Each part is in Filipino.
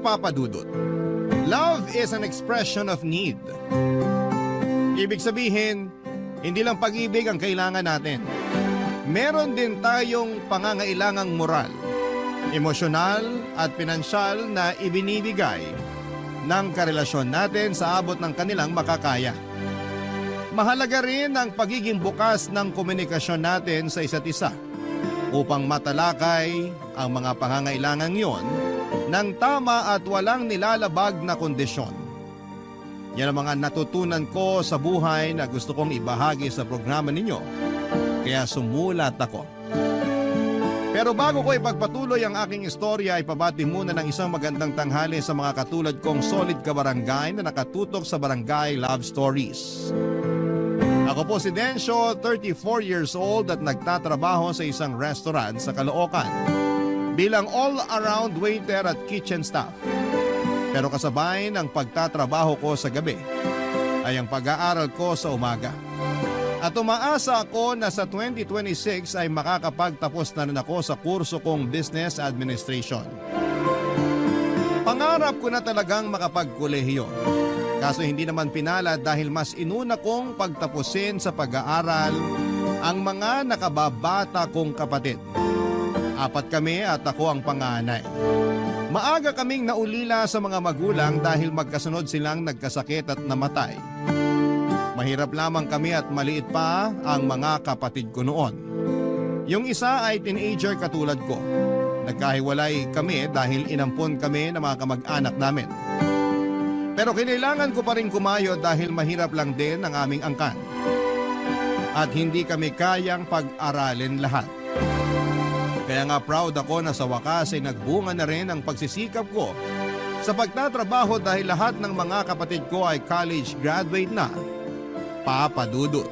Papa Dudut. Love is an expression of need. Ibig sabihin, hindi lang pag-ibig ang kailangan natin. Meron din tayong pangangailangang moral, emosyonal at pinansyal na ibinibigay ng karelasyon natin sa abot ng kanilang makakaya. Mahalaga rin ang pagiging bukas ng komunikasyon natin sa isa't isa upang matalakay ang mga pangangailangan yon ng tama at walang nilalabag na kondisyon. Yan ang mga natutunan ko sa buhay na gusto kong ibahagi sa programa ninyo, kaya sumulat ako. Pero bago ko ipagpatuloy ang aking istorya, ipabati muna ng isang magandang tanghali sa mga katulad kong solid kabarangay na nakatutok sa Barangay Love Stories. Ako po si Dencio, 34 years old at nagtatrabaho sa isang restaurant sa Caloocan bilang all-around waiter at kitchen staff. Pero kasabay ng pagtatrabaho ko sa gabi ay ang pag-aaral ko sa umaga. At umaasa ako na sa 2026 ay makakapagtapos na rin ako sa kurso kong Business Administration. Pangarap ko na talagang makapagkolehiyo. Kaso hindi naman pinalad dahil mas inuna kong pagtapusin sa pag-aaral ang mga nakababata kong kapatid. 4 kami at ako ang panganay. Maaga kaming naulila sa mga magulang dahil magkasunod silang nagkasakit at namatay. Mahirap lamang kami at maliit pa ang mga kapatid ko noon. Yung isa ay teenager katulad ko. Nagkahiwalay kami dahil inampon kami ng mga kamag-anak namin. Pero kinailangan ko pa rin kumayo dahil mahirap lang din ang aming angkan. At hindi kami kayang pag-aralin lahat. Kaya nga proud ako na sa wakas ay nagbunga na rin ang pagsisikap ko sa pagtatrabaho dahil lahat ng mga kapatid ko ay college graduate na. Papa Dudut.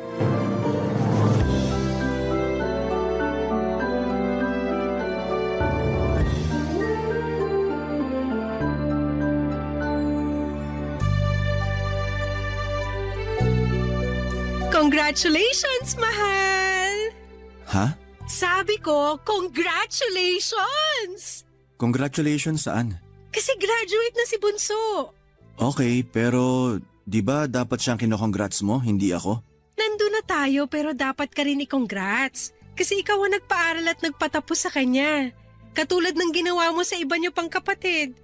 Congratulations, mahal! Ha? Sabi ko, congratulations! Congratulations saan? Kasi graduate na si Bunso. Okay, pero di ba dapat siyang kinokongrats mo, hindi ako? Nandun na tayo pero dapat ka rin i-congrats. Kasi ikaw ang nagpaaral at nagpatapos sa kanya. Katulad ng ginawa mo sa iba niyo pang kapatid.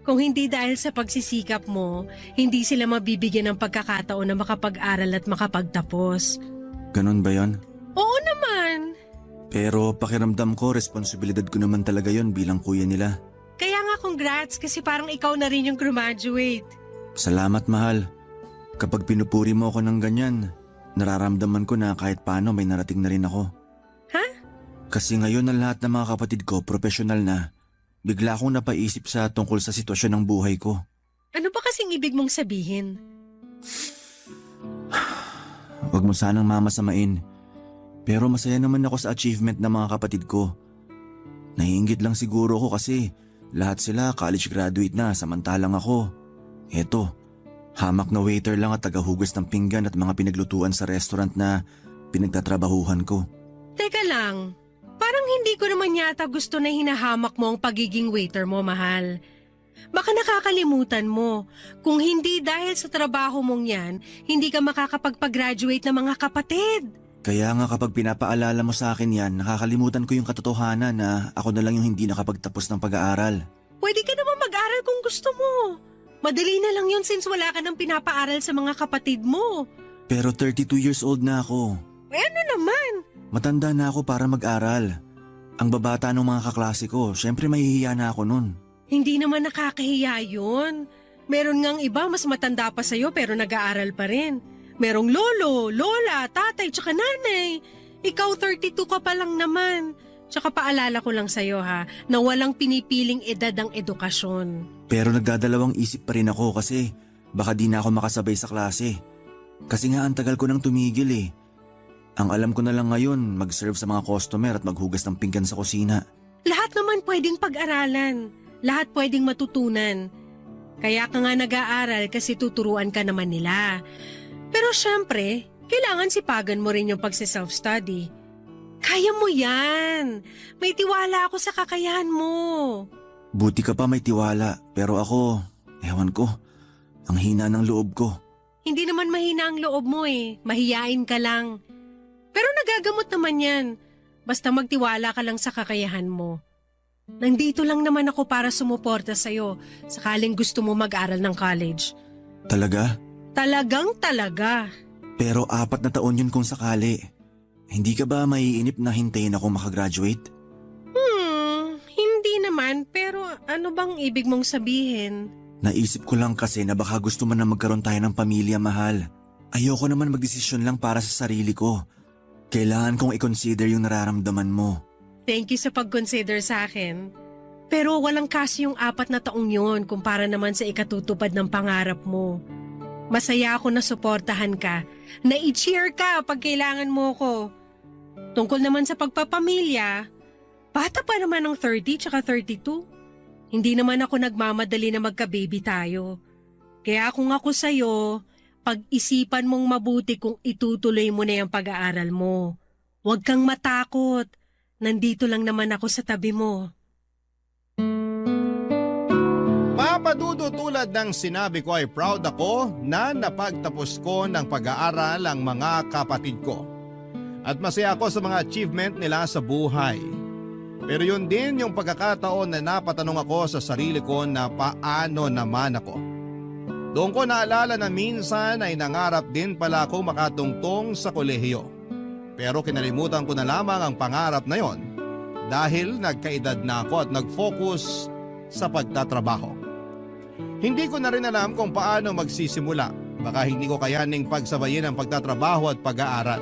Kung hindi dahil sa pagsisikap mo, hindi sila mabibigyan ng pagkakataon na makapag-aral at makapagtapos. Ganun ba yon? Oo naman. Pero pakiramdam ko, responsibilidad ko naman talaga yon bilang kuya nila. Kaya nga congrats kasi parang ikaw na rin yung graduate. Salamat, mahal. Kapag pinupuri mo ako ng ganyan, nararamdaman ko na kahit paano may narating na rin ako. Ha? Kasi ngayon ang lahat ng mga kapatid ko profesional na. Bigla akong napaisip sa tungkol sa sitwasyon ng buhay ko. Ano ba kasing ibig mong sabihin? Huwag mo sanang mamasamain. Pero masaya naman ako sa achievement ng mga kapatid ko. Naiinggit lang siguro ako kasi lahat sila college graduate na samantalang ako. Eto, hamak na waiter lang at tagahugas ng pinggan at mga pinaglutuan sa restaurant na pinagtatrabahuhan ko. Teka lang, parang hindi ko naman yata gusto na hinahamak mo ang pagiging waiter mo, mahal. Baka nakakalimutan mo, kung hindi dahil sa trabaho mong yan, hindi ka makakapagpag-graduate ng mga kapatid. Kaya nga kapag pinapaalala mo sa akin yan, nakakalimutan ko yung katotohanan na ako na lang yung hindi nakapagtapos ng pag-aaral. Pwede ka naman mag-aral kung gusto mo. Madali na lang yun since wala ka nang pinapaaral sa mga kapatid mo. Pero 32 years old na ako. Eh ano naman? Matanda na ako para mag-aral. Ang babata ng mga kaklase ko, syempre mahihiya na ako nun. Hindi naman nakakahiya yun. Meron ngang iba mas matanda pa sa'yo pero nag-aaral pa rin. Merong lolo, lola, tatay, tsaka nanay. Ikaw 32 ka pa lang naman. Tsaka paalala ko lang sa'yo ha, na walang pinipiling edad ang edukasyon. Pero nagdadalawang isip pa rin ako kasi baka di na ako makasabay sa klase. Kasi nga ang tagal ko nang tumigil eh. Ang alam ko na lang ngayon, mag-serve sa mga customer at maghugas ng pinggan sa kusina. Lahat naman pwedeng pag-aralan. Lahat pwedeng matutunan. Kaya ka nga nag-aaral kasi tuturuan ka naman nila. Pero syempre, kailangan sipagan mo rin yung pagsi-self-study. Kaya mo yan. May tiwala ako sa kakayahan mo. Buti ka pa may tiwala, pero ako, ewan ko, ang hina ng loob ko. Hindi naman mahina ang loob mo eh. Mahiyain ka lang. Pero nagagamot naman yan. Basta magtiwala ka lang sa kakayahan mo. Nandito lang naman ako para sumuporta sa'yo sakaling gusto mo mag-aral ng college. Talaga? Talagang talaga. Pero 4 na taon yun kung sakali. Hindi ka ba maiinip na hintayin ako makagraduate? Hindi naman. Pero ano bang ibig mong sabihin? Naisip ko lang kasi na baka gusto mo na magkaroon tayo ng pamilya, mahal. Ayoko naman magdesisyon lang para sa sarili ko. Kailangan kong i-consider yung nararamdaman mo. Thank you sa pag-consider sa akin. Pero walang kasi yung 4 na taong yun kumpara naman sa ikatutupad ng pangarap mo. Masaya ako na suportahan ka, na i-cheer ka pag kailangan mo ko. Tungkol naman sa pagpapamilya, bata pa naman ng 30 tsaka 32. Hindi naman ako nagmamadali na magka-baby tayo. Kaya kung ako sa'yo, pag-isipan mong mabuti kung itutuloy mo na yung pag-aaral mo. Huwag kang matakot. Nandito lang naman ako sa tabi mo. Papadudo tulad ng sinabi ko ay proud ako na napagtapos ko ng pag-aaral ang mga kapatid ko. At masaya ako sa mga achievement nila sa buhay. Pero yun din yung pagkakataon na napatanong ako sa sarili ko na paano naman ako. Doon ko naalala na minsan ay nangarap din pala ako makatungtong sa kolehiyo. Pero kinalimutan ko na lamang ang pangarap na yon dahil nagkaedad na ako at nag-focus sa pagtatrabaho. Hindi ko na rin alam kung paano magsisimula. Baka hindi ko kayaning pagsabayin ang pagtatrabaho at pag-aaral.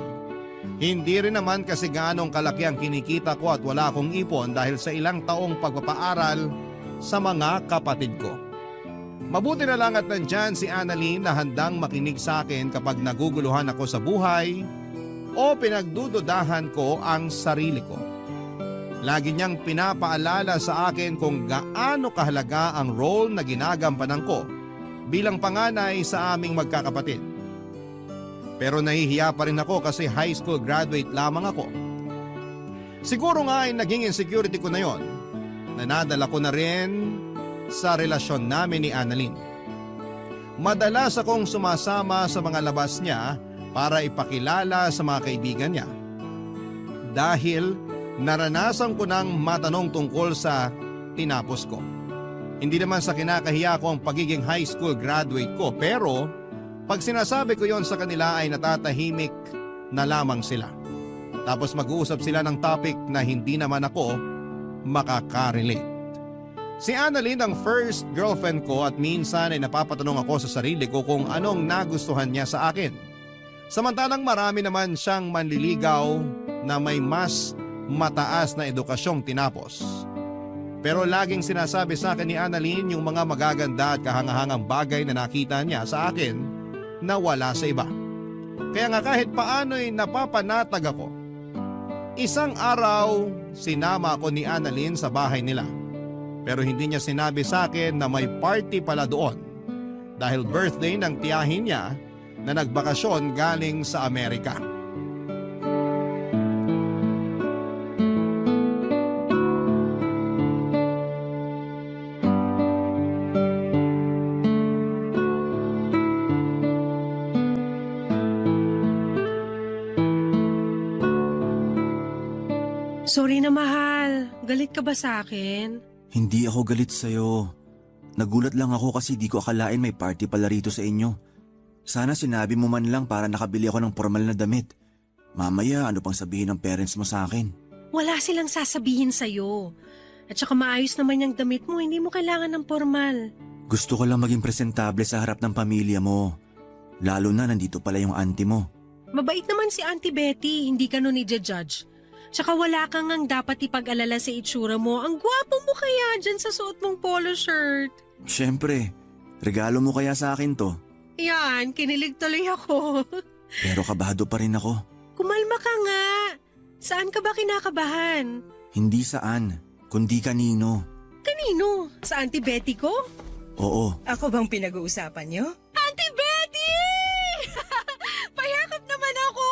Hindi rin naman kasi ganong kalaki ang kinikita ko at wala akong ipon dahil sa ilang taong pagpapaaral sa mga kapatid ko. Mabuti na lang at nandyan si Annalyn na handang makinig sa akin kapag naguguluhan ako sa buhay o pinagdududahan ko ang sarili ko. Lagi niyang pinapaalala sa akin kung gaano kahalaga ang role na ginagampanan ko bilang panganay sa aming magkakapatid. Pero nahihiya pa rin ako kasi high school graduate lamang ako. Siguro nga ay naging insecurity ko na yon na nadala ko na rin sa relasyon namin ni Annalyn. Madalas akong sumasama sa mga labas niya para ipakilala sa mga kaibigan niya. Dahil naranasan ko nang matanong tungkol sa tinapos ko. Hindi naman sa kinakahiya ko ang pagiging high school graduate ko, pero pag sinasabi ko yon sa kanila ay natatahimik na lamang sila. Tapos mag-uusap sila ng topic na hindi naman ako makakarelate. Si Annalyn ang first girlfriend ko at minsan ay napapatanong ako sa sarili ko kung anong nagustuhan niya sa akin. Samantalang marami naman siyang manliligaw na may mas mataas na edukasyong tinapos. Pero laging sinasabi sa akin ni Annalyn yung mga magaganda at kahangahangang bagay na nakita niya sa akin na wala sa iba. Kaya nga kahit paano'y napapanatag ako. Isang araw, sinama ako ni Annalyn sa bahay nila. Pero hindi niya sinabi sa akin na may party pala doon dahil birthday ng tiyahin niya na nagbakasyon galing sa Amerika. Sorry na mahal. Galit ka ba sa akin? Hindi ako galit sa'yo. Nagulat lang ako kasi di ko akalain may party pala rito sa inyo. Sana sinabi mo man lang para nakabili ako ng formal na damit. Mamaya ano pang sabihin ng parents mo sa akin? Wala silang sasabihin sa'yo. At saka maayos naman yung damit mo, hindi mo kailangan ng formal. Gusto ko lang maging presentable sa harap ng pamilya mo. Lalo na nandito pala yung auntie mo. Mabait naman si Auntie Betty, hindi ka nun i-judge. Tsaka wala kang ang dapat ipag-alala sa itsura mo. Ang gwapo mo kaya dyan sa suot mong polo shirt. Siyempre, regalo mo kaya sa akin to. Yan, kinilig tuloy ako. Pero kabado pa rin ako. Kumalma ka nga. Saan ka ba kinakabahan? Hindi saan, kundi kanino. Kanino? Sa Auntie Betty ko? Oo, Ako bang pinag-uusapan niyo? Auntie Betty! Payakap naman ako!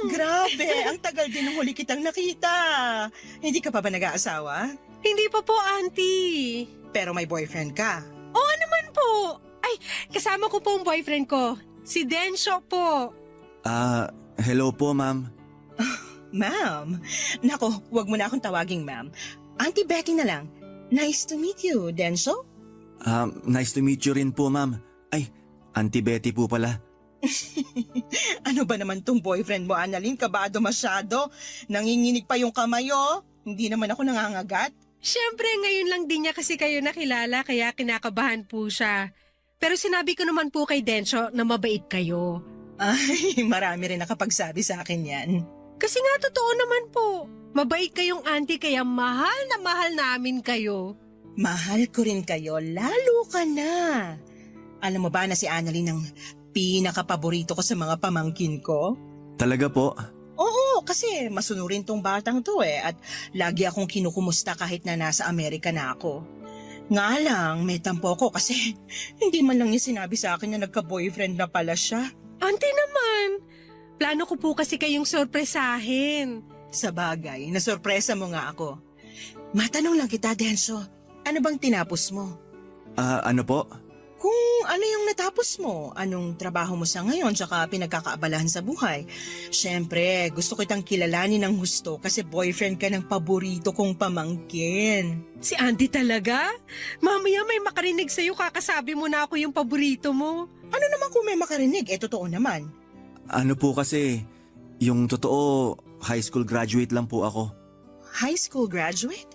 Grabe, ang tagal din ng huli kitang nakita. Hindi ka pa ba nag-aasawa? Hindi pa po, Auntie. Pero may boyfriend ka. Oo naman po. Ay, kasama ko po ang boyfriend ko. Si Densho po. Hello po ma'am. Ma'am. Nako, wag mo na akong tawaging ma'am. Auntie Betty na lang. Nice to meet you, Denso. Nice to meet you rin po ma'am. Ay, Auntie Betty po pala. Ano ba naman tong boyfriend mo, Annalyn? Kabado masyado. Nanginginig pa yung kamay, oh. Hindi naman ako nangangagat. Siyempre, ngayon lang din niya kasi kayo nakilala kaya kinakabahan po siya. Pero sinabi ko naman po kay Densho na mabait kayo. Ay, marami rin nakapagsabi sa akin yan. Kasi nga totoo naman po. Mabait kayong auntie kaya mahal na mahal namin kayo. Mahal ko rin kayo, lalo ka na. Alam mo ba na si Annalyn ang pinakapaborito ko sa mga pamangkin ko? Talaga po? Oo, kasi masunurin tong batang to at lagi akong kinukumusta kahit na nasa Amerika na ako. Nga lang, may tampo ko kasi hindi man lang niya sinabi sa akin na nagka-boyfriend na pala siya. Auntie naman, plano ko po kasi kayong sorpresahin. Sa bagay, nasorpresa mo nga ako. Matanong lang kita, Denso, ano bang tinapos mo? Ano po? Kung ano yung natapos mo, anong trabaho mo sa ngayon tsaka pinagkakaabalahan sa buhay. Siyempre, gusto kitang kilalanin ng husto kasi boyfriend ka ng paborito kong pamangkin. Si auntie talaga? Mamaya may makarinig sa'yo kakasabi mo na ako yung paborito mo. Ano naman kung may makarinig? Totoo naman. Ano po kasi, yung totoo, high school graduate lang po ako. High school graduate?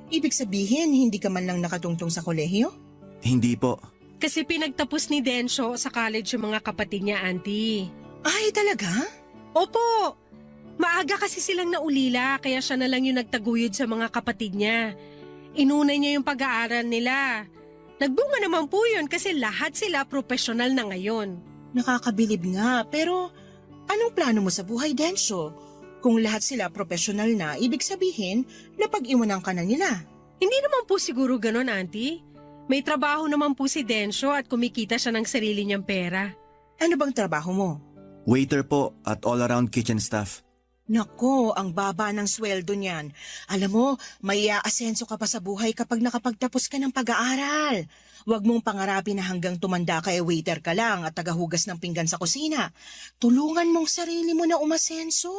Ibig sabihin, hindi ka man lang nakatungtong sa kolehiyo? Hindi po. Kasi pinagtapos ni Densho sa college yung mga kapatid niya, auntie. Ay, talaga? Opo! Maaga kasi silang naulila kaya siya na lang yung nagtaguyod sa mga kapatid niya. Inuna niya yung pag-aaral nila. Nagbunga naman po yun kasi lahat sila profesional na ngayon. Nakakabilib nga, pero anong plano mo sa buhay, Densho? Kung lahat sila profesional na, ibig sabihin, napag-iwanan ka na nila. Hindi naman po siguro ganon, auntie. May trabaho naman po si Densho at kumikita siya ng sarili niyang pera. Ano bang trabaho mo? Waiter po at all-around kitchen staff. Nako, ang baba ng sweldo niyan. Alam mo, may aasenso ka pa sa buhay kapag nakapagtapos ka ng pag-aaral. Huwag mong pangarapin na hanggang tumanda ka waiter ka lang at tagahugas ng pinggan sa kusina. Tulungan mong sarili mo na umasenso.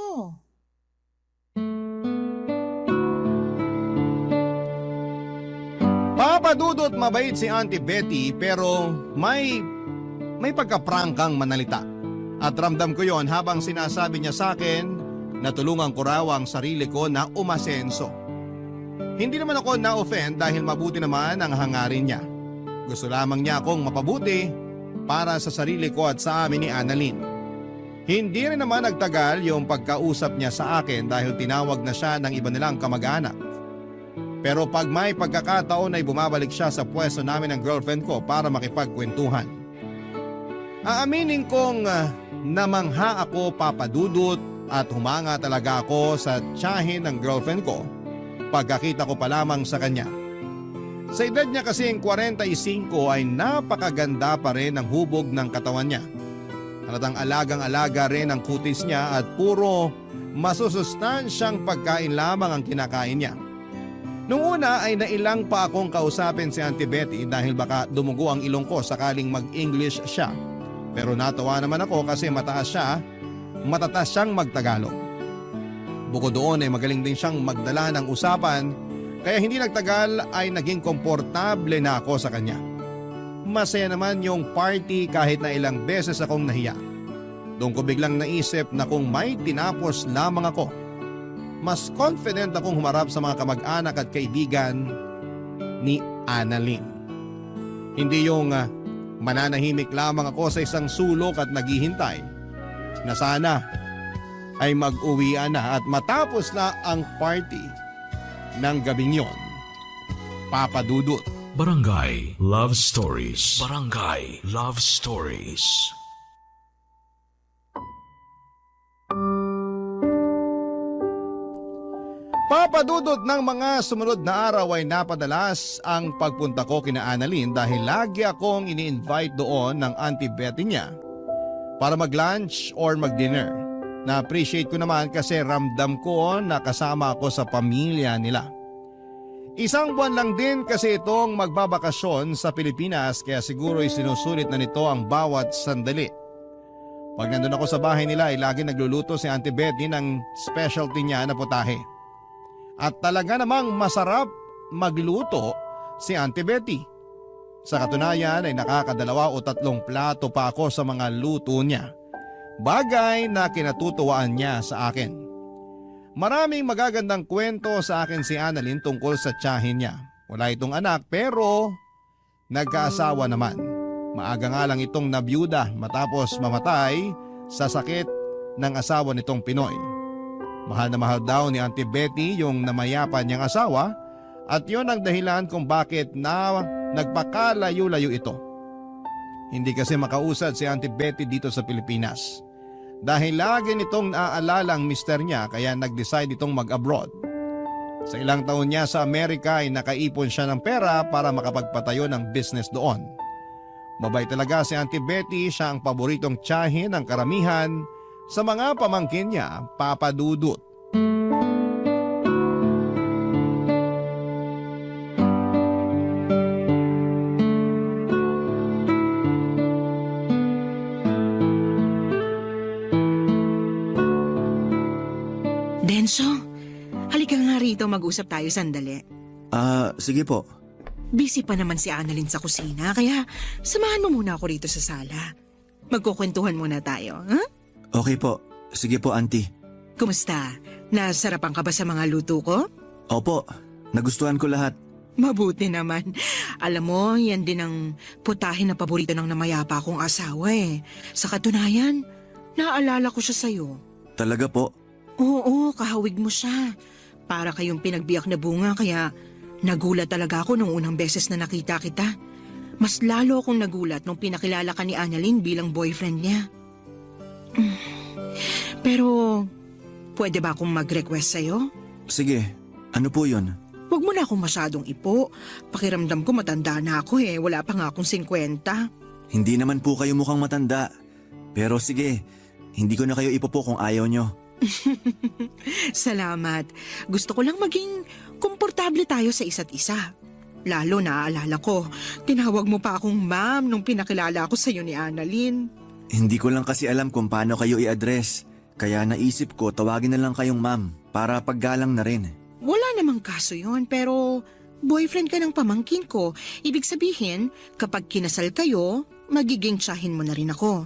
Papadudot mabait si Auntie Betty pero may pagkaprangkang manalita. At ramdam ko yon habang sinasabi niya sa akin na tulungan ko raw ang sarili ko na umasenso. Hindi naman ako na-offend dahil mabuti naman ang hangarin niya. Gusto lamang niya akong mapabuti para sa sarili ko at sa amin ni Annalyn. Hindi rin naman nagtagal yung pagkausap niya sa akin dahil tinawag na siya ng iba nilang kamag-anak. Pero pag may pagkakataon ay bumabalik siya sa pwesto namin ng girlfriend ko para makipagkwentuhan. Aaminin kong namangha ako, papadudot, at humanga talaga ako sa tiyahin ng girlfriend ko pagkakita ko pa lamang sa kanya. Sa edad niya kasing 45 ay napakaganda pa rin ang hubog ng katawan niya. Halatang alagang-alaga rin ang kutis niya at puro masusustansyang pagkain lamang ang kinakain niya. Noong una ay nailang pa akong kausapin si Auntie Betty dahil baka dumugo ang ilong ko sakaling mag-English siya. Pero natawa naman ako kasi matatas siyang magtagalog. Bukod doon ay magaling din siyang magdala ng usapan kaya hindi nagtagal ay naging komportable na ako sa kanya. Masaya naman yung party kahit na ilang beses akong nahiya. Doon ko biglang naisip na kung may tinapos lamang ako, mas confident akong humarap sa mga kamag-anak at kaibigan ni Annalyn. Hindi yung mananahimik lamang ako sa isang sulok at naghihintay na sana ay mag-uwian na at matapos na ang party ng gabing yon. Papadudot. Barangay Love Stories. Barangay Love Stories. Papadudot ng mga sumunod na araw ay napadalas ang pagpunta ko kina Annalyn dahil lagi akong ini-invite doon ng Auntie Betty niya para mag-lunch or mag-dinner. Na-appreciate ko naman kasi ramdam ko na kasama ako sa pamilya nila. Isang buwan lang din kasi itong magbabakasyon sa Pilipinas kaya siguro isinusulit na nito ang bawat sandali. Pag nandun ako sa bahay nila ay lagi nagluluto si Auntie Betty ng specialty niya na putahe. At talaga namang masarap magluto si Auntie Betty. Sa katunayan ay nakakadalawa o 3 plato pa ako sa mga luto niya. Bagay na kinatutuwaan niya sa akin. Maraming magagandang kwento sa akin si Annalyn tungkol sa tiyahin niya. Wala itong anak pero nagkaasawa naman. Maaga nga lang itong nabiyuda matapos mamatay sa sakit ng asawa nitong Pinoy. Mahal na mahal daw ni Auntie Betty yung namayapan niyang asawa at yon ang dahilan kung bakit nagpakalayo-layo ito. Hindi kasi makausad si Auntie Betty dito sa Pilipinas. Dahil lagi nitong naaalala ang mister niya kaya nag-decide itong mag-abroad. Sa ilang taon niya sa Amerika ay nakaipon siya ng pera para makapagpatayo ng business doon. Mabait talaga si Auntie Betty, siya ang paboritong tiyahin ng karamihan sa mga pamangkin niya, Papa Dudut. Denso, halika nga rito mag-usap tayo sandali. Sige po. Busy pa naman si Annalyn sa kusina, kaya samahan mo muna ako rito sa sala. Magkukwentuhan muna tayo, ha? Okay po. Sige po, Auntie. Kumusta? Nasarapan ka ba sa mga luto ko? Opo, nagustuhan ko lahat. Mabuti naman. Alam mo, yan din ang putahe na paborito ng namayapa kong asawa eh. Sa katunayan, naalala ko siya sa'yo. Talaga po? Oo, kahawig mo siya. Para kayong pinagbiyak na bunga kaya nagulat talaga ako nung unang beses na nakita kita. Mas lalo akong nagulat nung pinakilala ka ni Annalyn bilang boyfriend niya. Pero, pwede ba akong mag-request sa'yo? Sige, ano po yun? Huwag mo na akong masyadong ipo. Pakiramdam ko matanda na ako eh. Wala pa nga akong 50. Hindi naman po kayo mukhang matanda. Pero sige, hindi ko na kayo ipopo kung ayaw nyo. Salamat. Gusto ko lang maging komportable tayo sa isa't isa. Lalo naaalala ko, tinawag mo pa akong ma'am nung pinakilala ako sa'yo ni Annalyn. Hindi ko lang kasi alam kung paano kayo i-address. Kaya naisip ko tawagin na lang kayong ma'am para paggalang na rin. Wala namang kaso yon, pero boyfriend ka ng pamangkin ko. Ibig sabihin, kapag kinasal kayo, magiging tiyahin mo na rin ako.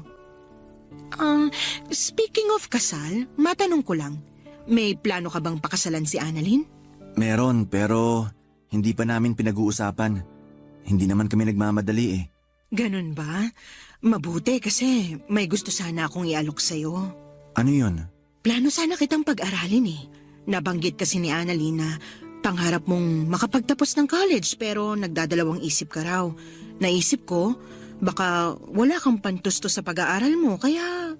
Speaking of kasal, matanong ko lang, may plano ka bang pakasalan si Annalyn? Meron pero hindi pa namin pinag-uusapan. Hindi naman kami nagmamadali eh. Ganun ba? Mabuti kasi may gusto sana akong ialok sa'yo. Ano yun? Plano sana kitang pag-aralin eh. Nabanggit kasi ni Annalyn na pangarap mong makapagtapos ng college pero nagdadalawang isip ka raw. Naisip ko, baka wala kang pantusto sa pag-aaral mo kaya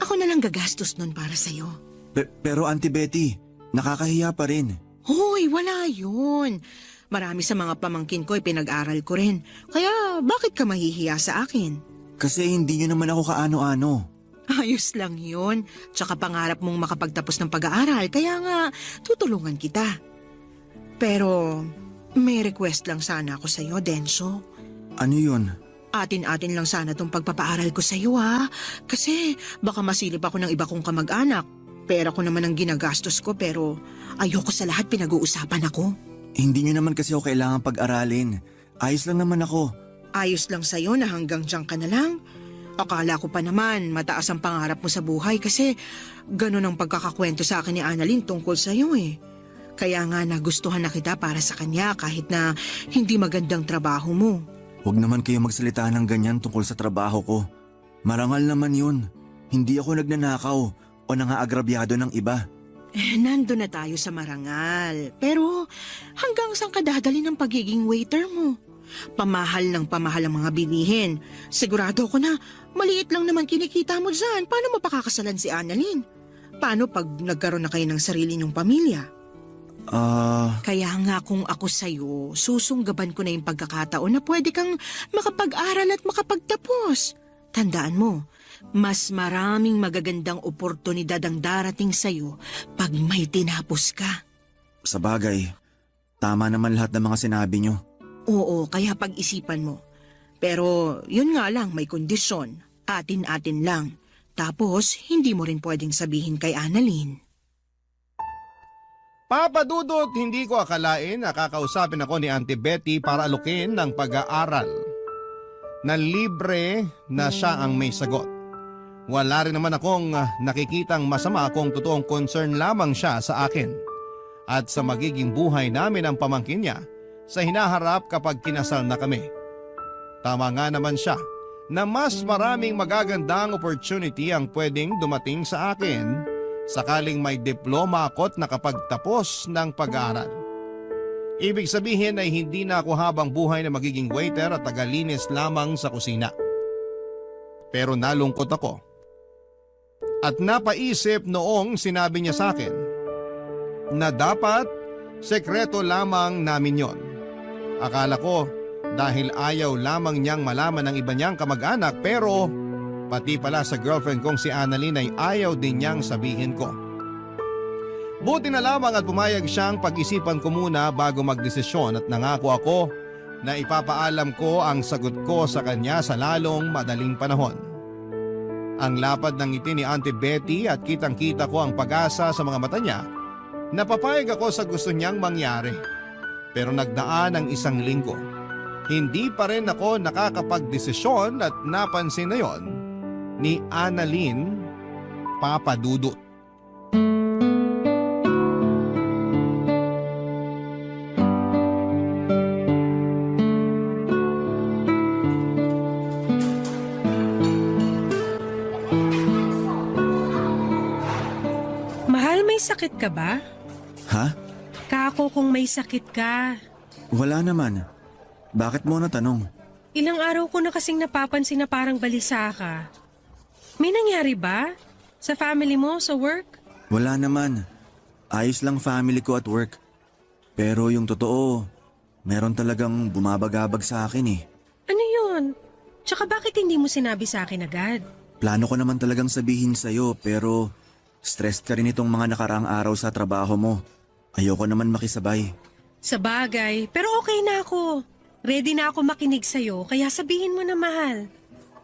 ako na lang gagastos nun para sa'yo. Pero Auntie Betty, nakakahiya pa rin. Hoy, wala yun. Marami sa mga pamangkin ko ay pinag-aral ko rin. Kaya bakit ka mahihiya sa akin? Kasi hindi nyo naman ako kaano-ano. Ayos lang yun. Tsaka pangarap mong makapagtapos ng pag-aaral, kaya nga tutulungan kita. Pero may request lang sana ako sa'yo, Denso. Ano yun? Atin-atin lang sana tong pagpapaaral ko sa'yo ha. Kasi baka masilip ako ng iba kong kamag-anak. Pera ko naman ang ginagastos ko pero ayoko sa lahat pinag-uusapan ako. Hindi nyo naman kasi ako kailangan pag-aralin. Ayos lang naman ako. Ayos lang sa'yo na hanggang dyan ka na lang. Akala ko pa naman mataas ang pangarap mo sa buhay kasi ganun ang pagkakakwento sa akin ni Annalyn tungkol sa'yo eh. Kaya nga nagustuhan na kita para sa kanya kahit na hindi magandang trabaho mo. Huwag naman kayo magsalita ng ganyan tungkol sa trabaho ko. Marangal naman yun. Hindi ako nagnanakaw o nangaagrabyado ng iba. Nando na tayo sa marangal. Pero hanggang saan ka dadali ng pagiging waiter mo? Pamahal ng pamahal ang mga bilihin. Sigurado ko na maliit lang naman kinikita mo dyan. Paano mo pakakasalan si Annalyn? Paano pag nagkaroon na kayo ng sarili niyong pamilya? Kaya nga kung ako sa'yo, susunggaban ko na yung pagkakataon na pwede kang makapag-aral at makapagtapos. Tandaan mo, mas maraming magagandang oportunidad ang darating sa'yo pag may tinapos ka. Sa bagay, tama naman lahat ng mga sinabi nyo. Oo, kaya pag-isipan mo. Pero yun nga lang, may kondisyon. Atin-atin lang. Tapos, hindi mo rin pwedeng sabihin kay Annalyn. Papa Dudut, hindi ko akalain na kakausapin ako ni Auntie Betty para alukin ng pag-aaral. Na libre na siya ang may sagot. Wala rin naman akong nakikitang masama kung totoong concern lamang siya sa akin at sa magiging buhay namin ang pamangkin niya sa hinaharap kapag kinasal na kami. Tama nga naman siya na mas maraming magagandang opportunity ang pwedeng dumating sa akin sakaling may diploma ako't nakapagtapos ng pag-aaral. Ibig sabihin ay hindi na ako habang buhay na magiging waiter at tagalinis lamang sa kusina. Pero nalungkot ako. At napaisip noong sinabi niya sa akin na dapat sekreto lamang namin yon. Akala ko dahil ayaw lamang niyang malaman ng iba niyang kamag-anak pero pati pala sa girlfriend kong si Annalyn ay ayaw din niyang sabihin ko. Buti na lamang at pumayag siyang pag-isipan ko muna bago magdesisyon at nangako ako na ipapaalam ko ang sagot ko sa kanya sa lalong madaling panahon. Ang lapad ng ngiti ni Auntie Betty at kitang-kita ko ang pag-asa sa mga mata niya na papayag ako sa gusto niyang mangyari. Pero nagdaan ang 1 linggo. Hindi pa rin ako nakakapagdesisyon at napansin na yon ni Annalyn, Papa Dudut. Mahal, may sakit ka ba? Ha? Kako kung may sakit ka. Wala naman. Bakit mo natanong? Ilang araw ko na kasing napapansin na parang balisa ka. May nangyari ba? Sa family mo, sa work? Wala naman. Ayos lang family ko at work. Pero yung totoo, meron talagang bumabagabag sa akin eh. Ano yun? Tsaka bakit hindi mo sinabi sa akin agad? Plano ko naman talagang sabihin sa'yo pero stressed ka rin itong mga nakaraang araw sa trabaho mo. Ayoko naman makisabay. Sa bagay, pero okay na ako. Ready na ako makinig sa'yo, kaya sabihin mo na, mahal.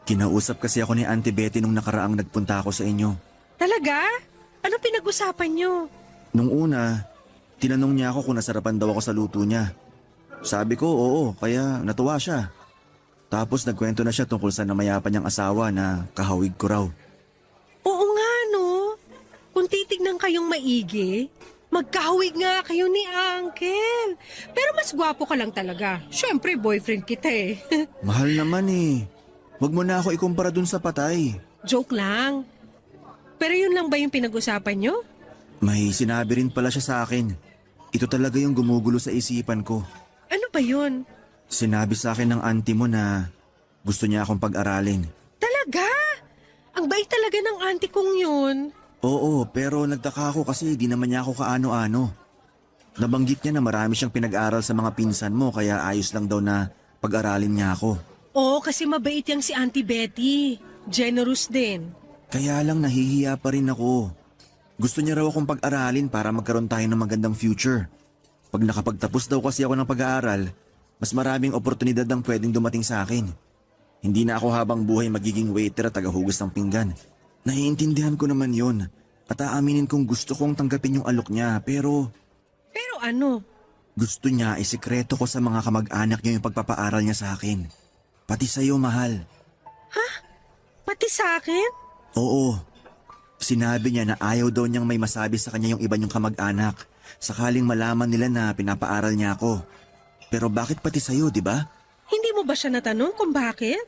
Kinausap kasi ako ni Auntie Betty nung nakaraang nagpunta ako sa inyo. Talaga? Ano pinag-usapan nyo? Nung una, tinanong niya ako kung nasarapan daw ako sa luto niya. Sabi ko oo, kaya natuwa siya. Tapos nagkwento na siya tungkol sa namayapan niyang asawa na kahawig ko raw. Oo nga, no? Kung titignan kayong maigi, magkahawig nga kayo ni Uncle. Pero mas gwapo ka lang talaga. Siyempre, boyfriend kita eh. Mahal naman eh. Huwag mo na ako ikumpara dun sa patay. Joke lang. Pero yun lang ba yung pinag-usapan nyo? May sinabi rin pala siya sa akin. Ito talaga yung gumugulo sa isipan ko. Ano ba yun? Sinabi sa akin ng auntie mo na gusto niya akong pag-aralin. Talaga? Ang bait talaga ng auntie kong yun. Oo, pero nagtaka ako kasi di naman niya ako kaano-ano. Nabanggit niya na marami siyang pinag-aral sa mga pinsan mo kaya ayos lang daw na pag-aralin niya ako. Oo, kasi mabait yang si Auntie Betty. Generous din. Kaya lang nahihiya pa rin ako. Gusto niya raw akong pag-aralin para magkaroon tayo ng magandang future. Pag nakapagtapos daw kasi ako ng pag-aaral, mas maraming oportunidad ang pwedeng dumating sa akin. Hindi na ako habang buhay magiging waiter at tagahugas ng pinggan. Naiintindihan ko naman yon at aaminin kong gusto kong tanggapin yung alok niya pero Pero ano? gusto niya isikreto ko sa mga kamag-anak niya yung pagpapaaral niya sa akin. Pati sa'yo, mahal. Pati sa akin? Oo. Sinabi niya na ayaw daw niyang may masabi sa kanya yung iba niyong kamag-anak sakaling malaman nila na pinapaaral niya ako. Pero bakit pati sa'yo, di ba? Hindi mo ba siya natanong kung bakit?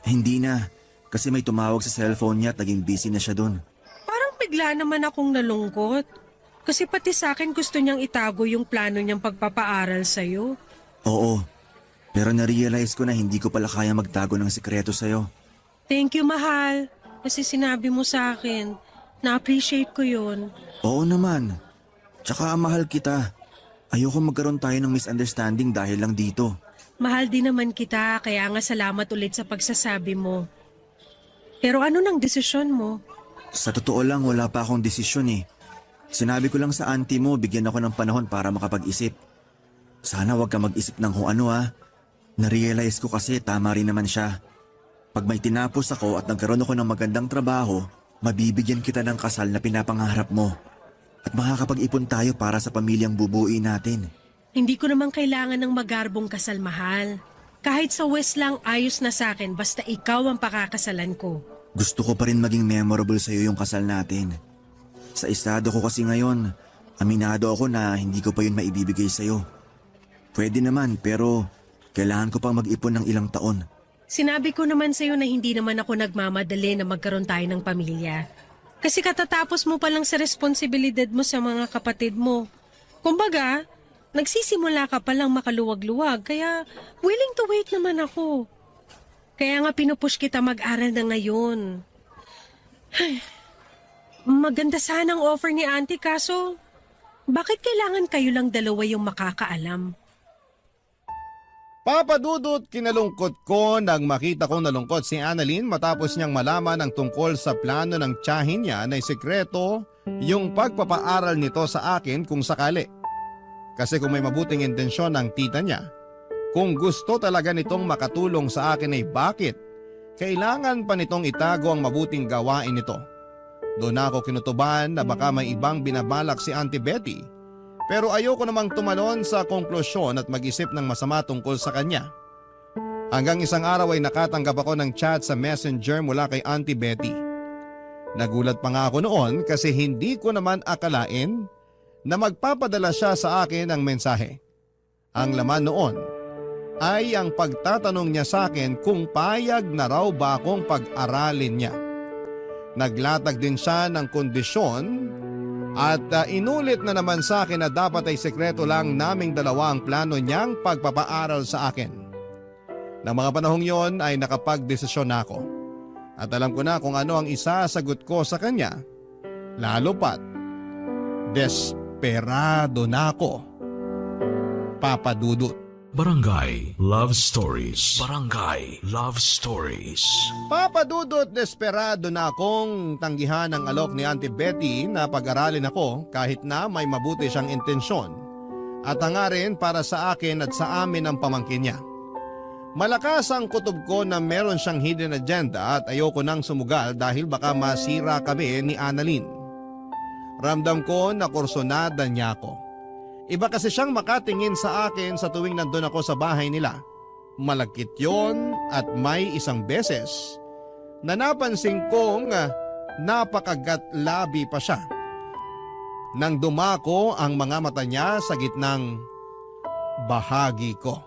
Hindi na. Kasi may tumawag sa cellphone niya at naging busy na siya dun. Parang bigla naman akong nalungkot. Kasi pati sa akin gusto niyang itago yung plano niyang pagpapaaral sa'yo. Oo. Pero na-realize ko na hindi ko pala kaya magtago ng sikreto sa'yo. Thank you, mahal. Kasi sinabi mo sa akin. Na-appreciate ko yun. Oo naman. Tsaka mahal kita. Ayoko magkaroon tayo ng misunderstanding dahil lang dito. Mahal din naman kita, kaya nga salamat ulit sa pagsasabi mo. Pero ano nang desisyon mo? Sa totoo lang, wala pa akong desisyon eh. Sinabi ko lang sa auntie mo, bigyan ako ng panahon para makapag-isip. Sana wag ka mag-isip ng kung ano ha. Narealize ko kasi tama rin naman siya. Pag may tinapos ako at nagkaroon ako ng magandang trabaho, mabibigyan kita ng kasal na pinapangarap mo. At makakapag-ipon tayo para sa pamilyang bubuuin natin. Hindi ko naman kailangan ng magarbong kasal, mahal. Kahit sa West lang ayos na sa akin basta ikaw ang pakakasalan ko. Gusto ko pa rin maging memorable sa'yo yung kasal natin. Sa estado ko kasi ngayon, aminado ako na hindi ko pa yun maibibigay sa'yo. Pwede naman pero kailangan ko pang mag-ipon ng ilang taon. Sinabi ko naman sa'yo na hindi naman ako nagmamadali na magkaroon tayo ng pamilya. Kasi katatapos mo pa lang sa responsibilidad mo sa mga kapatid mo. Kumbaga, nagsisimula ka pa lang makaluwag-luwag kaya willing to wait naman ako. Kaya nga pinupush kita mag-aral na ngayon. Ay, maganda sana ang offer ni Auntie kaso bakit kailangan kayo lang dalawa yung makakaalam? Papa Dudut, kinalungkot ko nang makita kong nalungkot si Annalyn matapos niyang malaman ang tungkol sa plano ng tiyahin niya na sikreto yung pagpapaaral nito sa akin kung sakali. Kasi kung may mabuting intensyon ng tita niya, kung gusto talaga nitong makatulong sa akin ay bakit kailangan pa nitong itago ang mabuting gawain nito. Doon ako kinutuban na baka may ibang binabalak si Auntie Betty. Pero ayoko namang tumalon sa konklusyon at mag-isip ng masama tungkol sa kanya. Hanggang isang araw ay nakatanggap ako ng chat sa messenger mula kay Auntie Betty. Nagulat pa nga ako noon kasi hindi ko naman akalain na magpapadala siya sa akin ng mensahe. Ang laman noon ay ang pagtatanong niya sa akin kung payag na raw ba akong pag-aralin niya. Naglatag din siya ng kondisyon at inulit na naman sa akin na dapat ay sekreto lang naming dalawa ang plano niyang pagpapaaral sa akin. Nang mga panahong yon ay nakapagdesisyon na ako. At alam ko na kung ano ang isasagot ko sa kanya. Lalo pat, desperado na ako. Papa Dudut. Barangay Love Stories. Barangay Love Stories. Papa Dudut, desperado na akong tanggihan ang alok ni Auntie Betty na pag-aralin ako kahit na may mabuti siyang intensyon at hangarin para sa akin at sa amin ang pamangkin niya. Malakas ang kutob ko na meron siyang hidden agenda at ayoko nang sumugal dahil baka masira kami ni Annalyn. Ramdam ko na kursonada niya ako. Iba kasi siyang makatingin sa akin sa tuwing nandun ako sa bahay nila. Malagkit yon at may isang beses na napansin kong napakagat-labi pa siya. Nang dumako ang mga mata niya sa gitnang bahagi ko.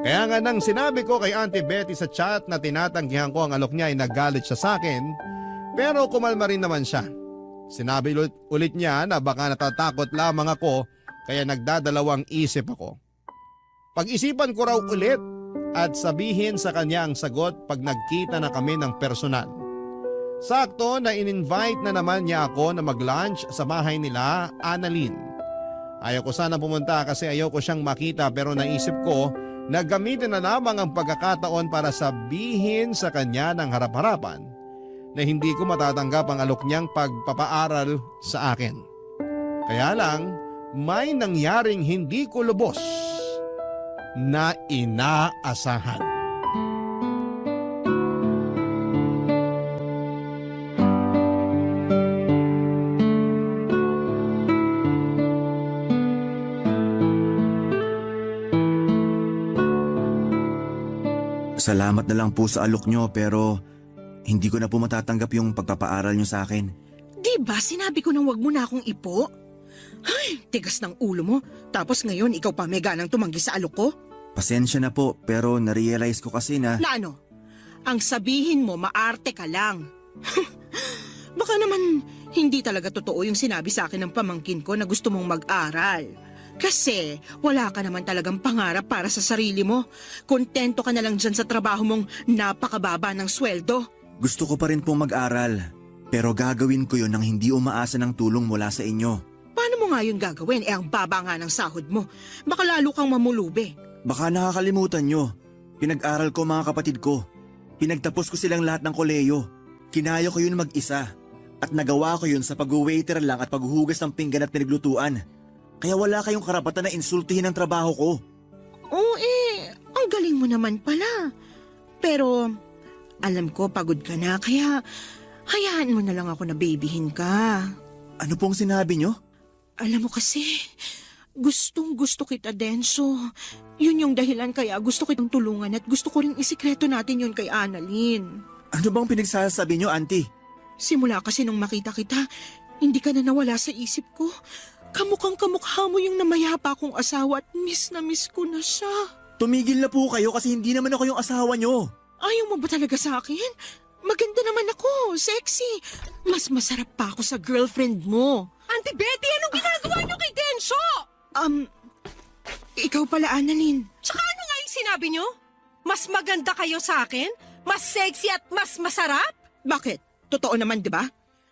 Kaya nga nang sinabi ko kay Auntie Betty sa chat na tinatanggihan ko ang alok niya ay nagalit siya sa akin, pero kumalma rin naman siya. Sinabi ulit niya na baka natatakot lamang ako kaya nagdadalawang isip ako. Pag-isipan ko raw ulit at sabihin sa kanya ang sagot pag nagkita na kami ng personal. Sakto na in-invite na naman niya ako na mag-lunch sa bahay nila, Annalyn. Ayaw ko sana pumunta kasi ayaw ko siyang makita pero naisip ko na gamitin na lamang ang pagkakataon para sabihin sa kanya ng harap-harapan na hindi ko matatanggap ang alok niyang pagpapaaral sa akin. Kaya lang, may nangyaring hindi ko lubos na inaasahan. Salamat na lang po sa alok nyo pero hindi ko na po matatanggap yung pagpapaaral nyo sa akin. Di ba sinabi ko nang wag mo na akong ipo? Ay, tigas ng ulo mo. Tapos ngayon ikaw pa may ganang tumanggi sa alok ko? Pasensya na po pero narealize ko kasi na… Na ano? Ang sabihin mo maarte ka lang. Baka naman hindi talaga totoo yung sinabi sa akin ng pamangkin ko na gusto mong mag-aral. Kasi wala ka naman talagang pangarap para sa sarili mo. Kontento ka na lang dyan sa trabaho mong napakababa ng sweldo. Gusto ko pa rin pong mag-aral, pero gagawin ko yun nang hindi umaasa ng tulong mula sa inyo. Paano mo nga yun gagawin? Ang baba nga ng sahod mo. Baka lalo kang mamulubi. Baka nakakalimutan nyo, pinag-aral ko mga kapatid ko. Pinagtapos ko silang lahat ng koleyo. Kinaya ko yun mag-isa. At nagawa ko yun sa pag-waiter lang at paghuhugas ng pinggan at pinaglutuan. Kaya wala kayong karapatan na insultuhin ang trabaho ko. Oo ang galing mo naman pala. Pero alam ko pagod ka na kaya hayaan mo na lang ako na babyhin ka. Ano pong sinabi nyo? Alam mo kasi, gustong gusto kita, Denso. Yun yung dahilan kaya gusto kitang tulungan at gusto ko rin isikreto natin yun kay Annalyn. Ano bang pinagsasabi nyo, auntie? Simula kasi nung makita kita, hindi ka na nawala sa isip ko. Kamukhang kamukha mo yung namayapa kong asawa at miss na miss ko na siya. Tumigil na po kayo kasi hindi naman ako yung asawa nyo. Ayaw mo ba talaga sa akin? Maganda naman ako, sexy. Mas masarap pa ako sa girlfriend mo. Auntie Betty, anong ginagawa niyo kay Densyo? Ikaw pala, Annalyn. Tsaka ano nga yung sinabi niyo? Mas maganda kayo sa akin? Mas sexy at mas masarap? Bakit? Totoo naman, di ba?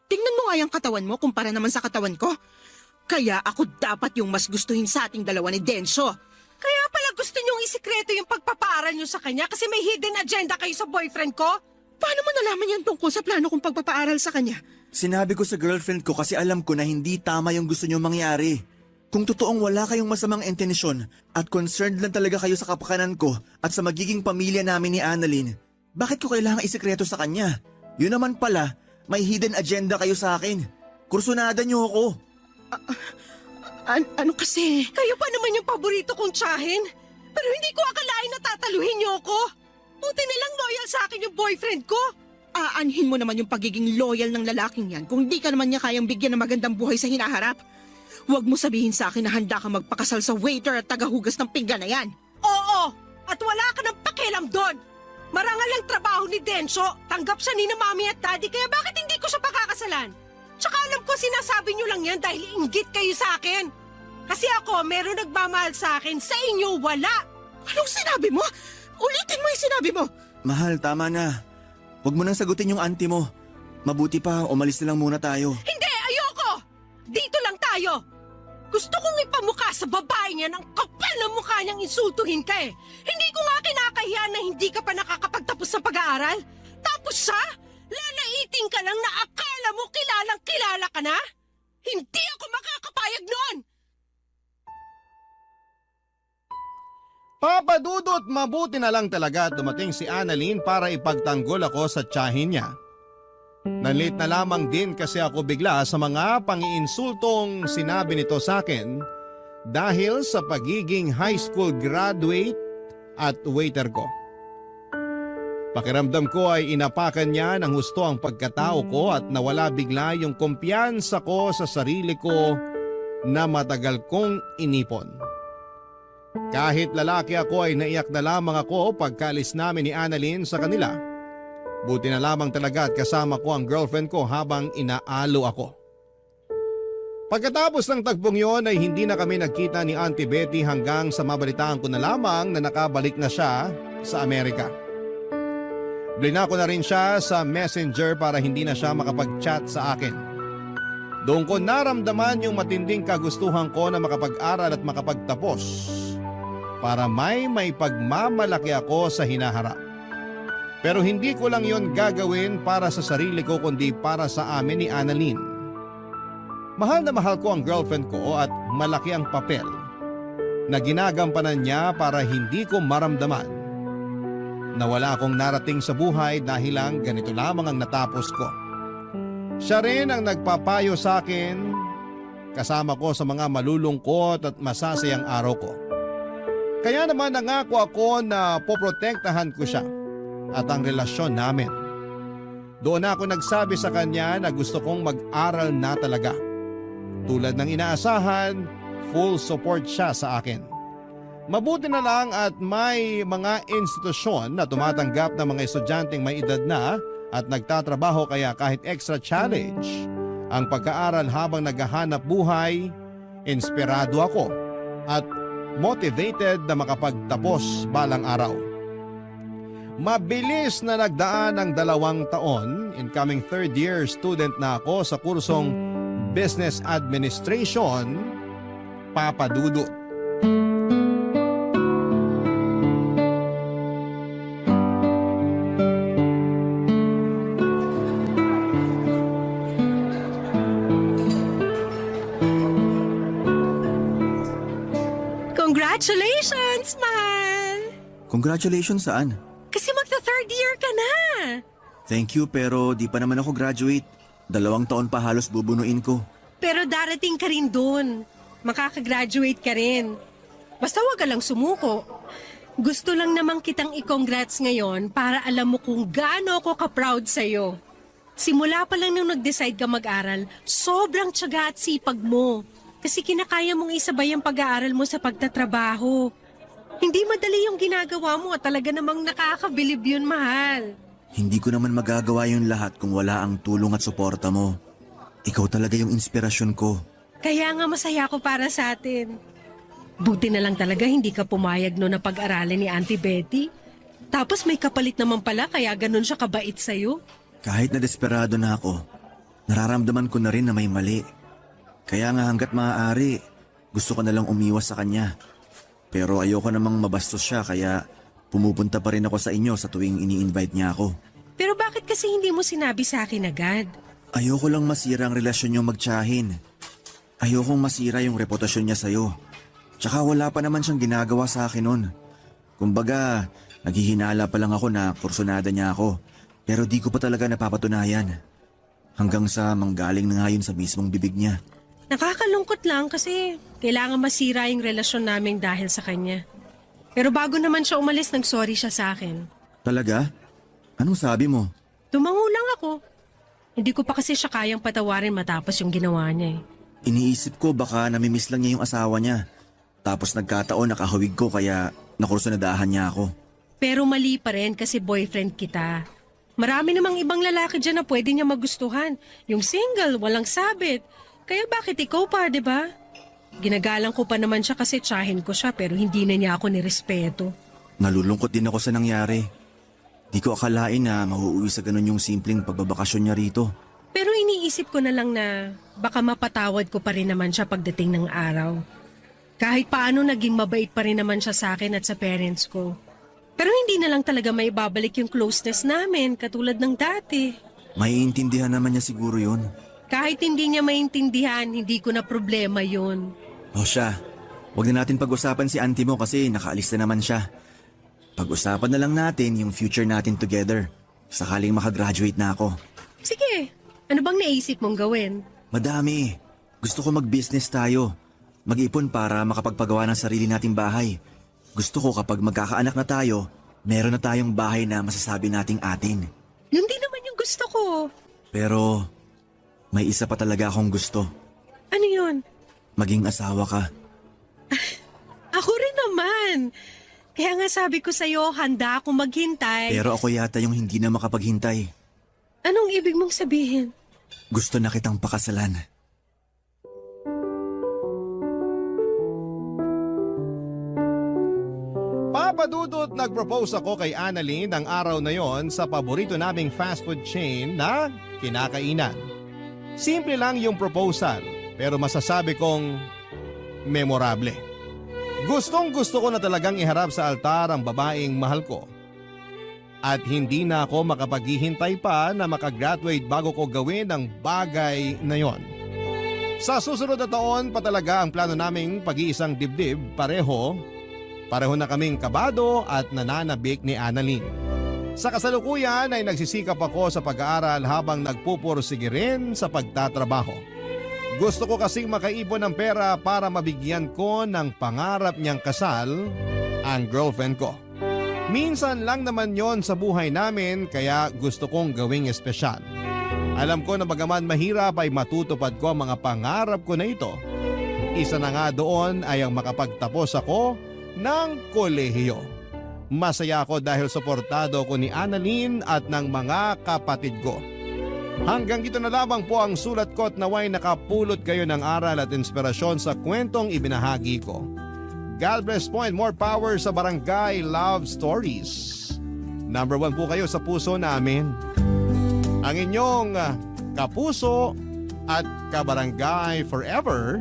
Tingnan mo nga yung katawan mo kumpara naman sa katawan ko. Kaya ako dapat yung mas gustuhin sa ating dalawa ni Densyo. Kaya pala gusto niyong isikreto yung pagpapaaral niyo sa kanya kasi may hidden agenda kayo sa boyfriend ko? Paano mo nalaman yan tungkol sa plano kong pagpapaaral sa kanya? Sinabi ko sa girlfriend ko kasi alam ko na hindi tama yung gusto nyo mangyari. Kung totoong wala kayong masamang intensyon at concerned lang talaga kayo sa kapakanan ko at sa magiging pamilya namin ni Annalyn, bakit ko kailangan isikreto sa kanya? Yun naman pala, may hidden agenda kayo sa akin. Kursunada nyo ako. Ano kasi? Kayo pa naman yung paborito kong tsahin. Pero hindi ko akalain na tataluhin niyo ako. Buti nilang loyal sa akin yung boyfriend ko. Aanhin mo naman yung pagiging loyal ng lalaking yan kung di ka naman niya kayang bigyan ng magandang buhay sa hinaharap. Huwag mo sabihin sa akin na handa ka magpakasal sa waiter at tagahugas ng pinggan na yan. Oo, at wala ka ng pakialam doon. Marangal ang trabaho ni Densyo. Tanggap siya ni na mami at daddy kaya bakit hindi ko siya pakakasalan? Tsaka alam ko sinasabi niyo lang yan dahil inggit kayo sa akin. Kasi ako, meron nagmamahal sa akin, sa inyo wala. Anong sinabi mo? Ulitin mo yung sinabi mo. Mahal, tama na. Huwag mo nang sagutin yung auntie mo. Mabuti pa, umalis na lang muna tayo. Hindi, ayoko! Dito lang tayo. Gusto kong ipamukha sa babae niya ng kapal na mukha niyang insultuhin ka eh. Hindi ko nga kinakahiya na hindi ka pa nakakapagtapos sa pag-aaral. Tapos siya, lalaiting ka lang na akala mo kilalang kilala ka na? Hindi ako makakapayag noon! Papadudot, mabuti na lang talaga dumating si Annalyn para ipagtanggol ako sa tiyahin niya. Nalit na lamang din kasi ako bigla sa mga pangiinsultong sinabi nito sa akin dahil sa pagiging high school graduate at waiter ko. Pakiramdam ko ay inapakan niya ng husto ang pagkatao ko at nawala bigla yung kumpiyansa ko sa sarili ko na matagal kong inipon. Kahit lalaki ako ay naiyak na lamang ako pagkalis namin ni Annalyn sa kanila. Buti na lamang talaga at kasama ko ang girlfriend ko habang inaalo ako. Pagkatapos ng tagpong yon ay hindi na kami nagkita ni Auntie Betty hanggang sa mabalitaan ko na lamang na nakabalik na siya sa Amerika. Blinako na rin siya sa messenger para hindi na siya makapag-chat sa akin. Doon ko naramdaman yung matinding kagustuhan ko na makapag-aral at makapagtapos para may pagmamalaki ako sa hinaharap. Pero hindi ko lang yon gagawin para sa sarili ko kundi para sa amin ni Annalyn. Mahal na mahal ko ang girlfriend ko at malaki ang papel na ginagampanan niya para hindi ko maramdaman na wala akong narating sa buhay dahil lang ganito lamang ang natapos ko. Siya rin ang nagpapayo sa akin kasama ko sa mga malulungkot at masasayang araw ko. Kaya naman nangako ako na poprotektahan ko siya at ang relasyon namin. Doon ako nagsabi sa kanya na gusto kong mag-aral na talaga. Tulad ng inaasahan, full support siya sa akin. Mabuti na lang at may mga institusyon na tumatanggap ng mga estudyanteng may edad na at nagtatrabaho kaya kahit extra challenge ang pagkaaral habang naghahanap buhay, inspirado ako at motivated na makapagtapos balang araw. Mabilis na nagdaan ang 2 taon, incoming third year student na ako sa kursong Business Administration, Papadudot. Congratulations, mahal! Congratulations saan? Kasi magta-third year ka na! Thank you pero di pa naman ako graduate. 2 taon pa halos bubunuin ko. Pero darating ka rin dun. Makakagraduate ka rin. Basta wag ka lang sumuko. Gusto lang namang kitang i-congrats ngayon para alam mo kung gaano ako ka-proud sa'yo. Simula pa lang nung nag-decide ka mag-aral, sobrang tiyaga at sipag mo. Kasi kinakaya mong isabay ang pag-aaral mo sa pagtatrabaho. Hindi madali yung ginagawa mo at talaga namang nakakabilib yun, mahal. Hindi ko naman magagawa yung lahat kung wala ang tulong at suporta mo. Ikaw talaga yung inspirasyon ko. Kaya nga masaya ako para sa atin. Buti na lang talaga hindi ka pumayag no na pag-aralin ni Auntie Betty. Tapos may kapalit naman pala kaya ganun siya kabait sa'yo. Kahit na desperado na ako, nararamdaman ko na rin na may mali. Kaya nga hanggat maaari, gusto ko na lang umiwas sa kanya. Pero ayoko namang mabastos siya kaya pumupunta pa rin ako sa inyo sa tuwing ini-invite niya ako. Pero bakit kasi hindi mo sinabi sa akin agad? Ayoko lang masira ang relasyon niyo magtiyahin. Ayokong masira yung reputasyon niya sa'yo. Tsaka wala pa naman siyang ginagawa sa akin nun. Kumbaga, naghihinala pa lang ako na kursunada niya ako. Pero di ko pa talaga napapatunayan. Hanggang sa manggaling na nga yun sa mismong bibig niya. Nakakalungkot lang kasi kailangan masira yung relasyon namin dahil sa kanya. Pero bago naman siya umalis, nag-sorry siya sa akin. Talaga? Anong sabi mo? Tumango lang ako. Hindi ko pa kasi siya kayang patawarin matapos yung ginawa niya eh. Iniisip ko baka namimiss lang niya yung asawa niya. Tapos nagkataon nakahawig ko kaya nakursunadahan niya ako. Pero mali pa rin kasi boyfriend kita. Marami namang ibang lalaki dyan na pwede niya magustuhan. Yung single, walang sabit. Kaya bakit ikaw pa, di ba? Ginagalang ko pa naman siya kasi tsahin ko siya pero hindi na niya ako nirespeto. Nalulungkot din ako sa nangyari. Di ko akalain na mauuwi sa ganun yung simpleng pagbabakasyon niya rito. Pero iniisip ko na lang na baka mapatawad ko pa rin naman siya pagdating ng araw. Kahit paano naging mabait pa rin naman siya sa akin at sa parents ko. Pero hindi na lang talaga may babalik yung closeness namin katulad ng dati. Maiintindihan naman niya siguro yun. Kahit hindi niya maintindihan, hindi ko na problema yun. O siya, huwag na natin pag-usapan si auntie mo kasi nakaalis na naman siya. Pag-usapan na lang natin yung future natin together. Sakaling makagraduate na ako. Sige, ano bang naisip mong gawin? Madami. Gusto ko mag-business tayo. Mag-ipon para makapagpagawa ng sarili nating bahay. Gusto ko kapag magkakaanak na tayo, meron na tayong bahay na masasabi nating atin. Yun din naman yung gusto ko. Pero may isa pa talaga akong gusto. Ano yun? Maging asawa ka. Ako rin naman. Kaya nga sabi ko sa'yo, handa akong maghintay. Pero ako yata yung hindi na makapaghintay. Anong ibig mong sabihin? Gusto na kitang pakasalan. Papadudot, nag-propose ako kay Annalyn ng araw na yon sa paborito naming fast food chain na kinakainan. Simple lang yung proposal, pero masasabi kong memorable. Gustong gusto ko na talagang iharap sa altar ang babaeng mahal ko. At hindi na ako makapaghihintay pa na makagraduate bago ko gawin ang bagay na yon. Sa susunod na taon pa talaga ang plano naming pag-iisang dibdib, pareho na kaming kabado at nananabik ni Annalyn. Sa kasalukuyan ay nagsisikap ako sa pag-aaral habang nagpupursige rin sa pagtatrabaho. Gusto ko kasing makaipon ng pera para mabigyan ko ng pangarap niyang kasal ang girlfriend ko. Minsan lang naman yon sa buhay namin kaya gusto kong gawing espesyal. Alam ko na bagaman mahirap ay matutupad ko ang mga pangarap ko na ito. Isa na nga doon ay ang makapagtapos ako ng kolehiyo. Masaya ako dahil suportado ko ni Annalyn at ng mga kapatid ko. Hanggang dito na lamang po ang sulat ko at naway nakapulot kayo ng aral at inspirasyon sa kwentong ibinahagi ko. God bless po and more power sa Barangay Love Stories. Number 1 po kayo sa puso namin. Ang inyong kapuso at kabarangay forever,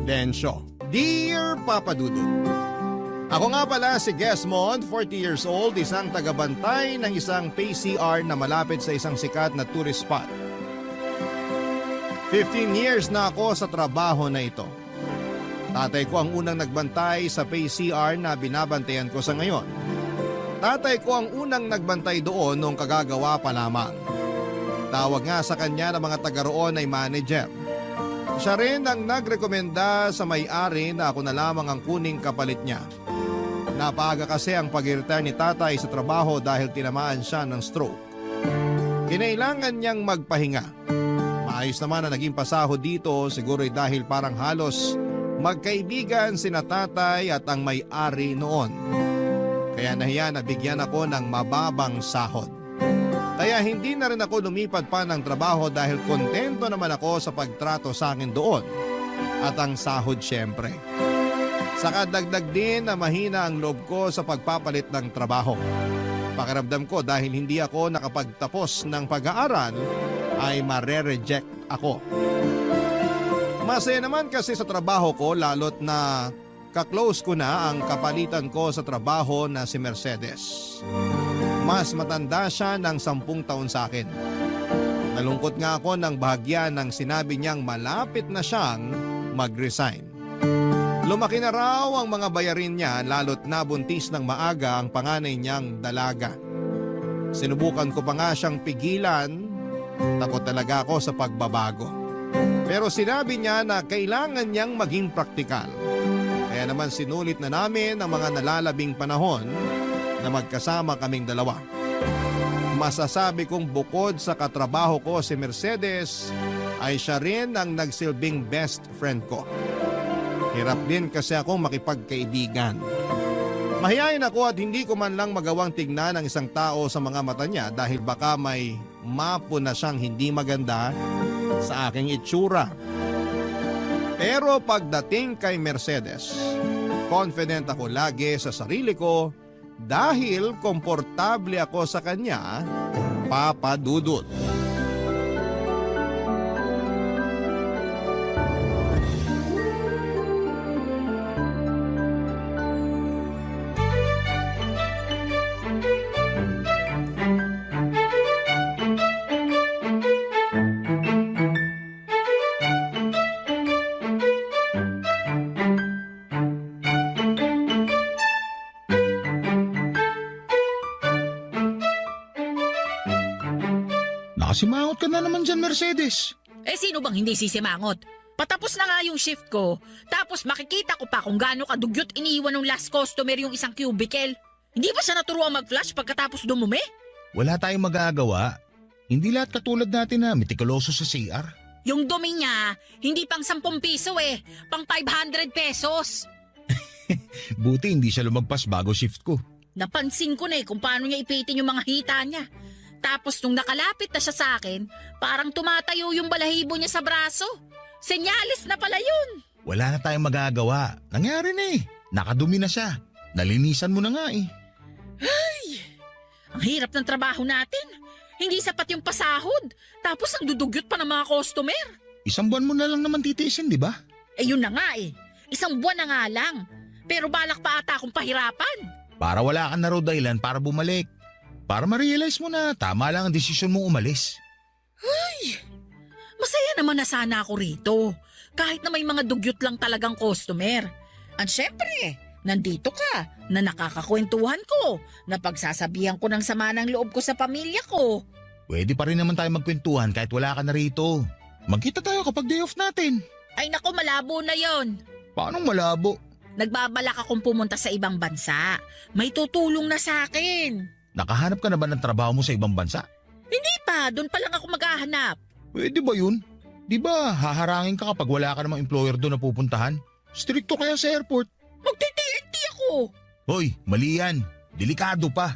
Densyo. Dear Papa Dudut, ako nga pala si Gesmond, 40 years old, isang tagabantay ng isang PCR na malapit sa isang sikat na tourist spot. 15 years na ako sa trabaho na ito. Tatay ko ang unang nagbantay sa PCR na binabantayan ko sa ngayon. Tatay ko ang unang nagbantay doon nung kagagawa pa lamang. Tawag nga sa kanya ng mga taga roon ay manager. Siya rin ang nagrekomenda sa may-ari na ako na lamang ang kuning kapalit niya. Napaaga kasi ang pag-retire ni tatay sa trabaho dahil tinamaan siya ng stroke. Kinailangan niyang magpahinga. Maayos naman na naging pasahod dito, siguro'y dahil parang halos magkaibigan sina tatay at ang may-ari noon. Kaya nahiya na bigyan ako ng mababang sahod. Kaya hindi na rin ako lumipat pa ng trabaho dahil kontento naman ako sa pagtrato sa akin doon. At ang sahod syempre. Saka dagdag din na mahina ang loob ko sa pagpapalit ng trabaho. Pakiramdam ko dahil hindi ako nakapagtapos ng pag-aaral ay mare-reject ako. Masaya naman kasi sa trabaho ko lalo't na kaklose ko na ang kapalitan ko sa trabaho na si Mercedes. Mas matanda siya ng 10 taon sa akin. Nalungkot nga ako ng bahagya nang sinabi niyang malapit na siyang mag-resign. Lumaki na raw ang mga bayarin niya lalo't nabuntis ng maaga ang panganay niyang dalaga. Sinubukan ko pa nga siyang pigilan, takot talaga ako sa pagbabago. Pero sinabi niya na kailangan niyang maging praktikal. Kaya naman sinulit na namin ang mga nalalabing panahon na magkasama kaming dalawa. Masasabi kong bukod sa katrabaho ko si Mercedes ay siya rin ang nagsilbing best friend ko. Hirap din kasi akong makipagkaibigan. Mahihayin ako at hindi ko man lang magawang tignan ang isang tao sa mga mata niya dahil baka may mapo na siyang hindi maganda sa aking itsura. Pero pagdating kay Mercedes, confident ako lagi sa sarili ko dahil komportable ako sa kanya, Papa Dudut. Nakasimangot ka na naman dyan, Mercedes. Eh sino bang hindi sisimangot? Patapos na nga yung shift ko, tapos makikita ko pa kung gaano kadugyot iniiwan ng last customer yung isang cubicle. Hindi ba siya naturuan mag-flush pagkatapos dumumi? Wala tayong magagawa. Hindi lahat katulad natin na mitikuloso sa CR. Yung dumi niya, hindi pang 10 piso pang 500 pesos. Buti hindi siya lumagpas bago shift ko. Napansin ko na kung paano niya ipitin yung mga hita niya. Tapos nung nakalapit na siya sa akin, parang tumatayo yung balahibo niya sa braso. Senyalis na pala yun. Wala na tayong magagawa. Nangyari na eh. Nakadumi na siya. Nalinisan mo na nga eh. Ang hirap ng trabaho natin. Hindi sapat yung pasahod. Tapos ang dudugyot pa ng mga customer. 1 buwan mo na lang naman titiisin, di ba? Eh yun na nga 1 buwan na nga lang. Pero balak pa ata akong pahirapan. Para wala ka na raw dahilan para bumalik. Para ma-realize mo na tama lang ang desisyon mong umalis. Masaya naman na sana ako rito. Kahit na may mga dugyot lang talagang customer. At syempre, nandito ka, na nakakakwentuhan ko, na pagsasabihan ko ng sama ng loob ko sa pamilya ko. Pwede pa rin naman tayo magkwentuhan kahit wala ka na rito. Magkita tayo kapag day off natin. Ay nako, malabo na yon. Paano malabo? Nagbabalak akong pumunta sa ibang bansa. May tutulong na sa akin. Nakahanap ka na ba ng trabaho mo sa ibang bansa? Hindi pa, doon pa lang ako maghahanap. Pwede ba yun? Di ba haharangin ka kapag wala ka namang employer doon na pupuntahan? Stricto kaya sa airport. Magti-TNT ako. Hoy, mali yan. Delikado pa.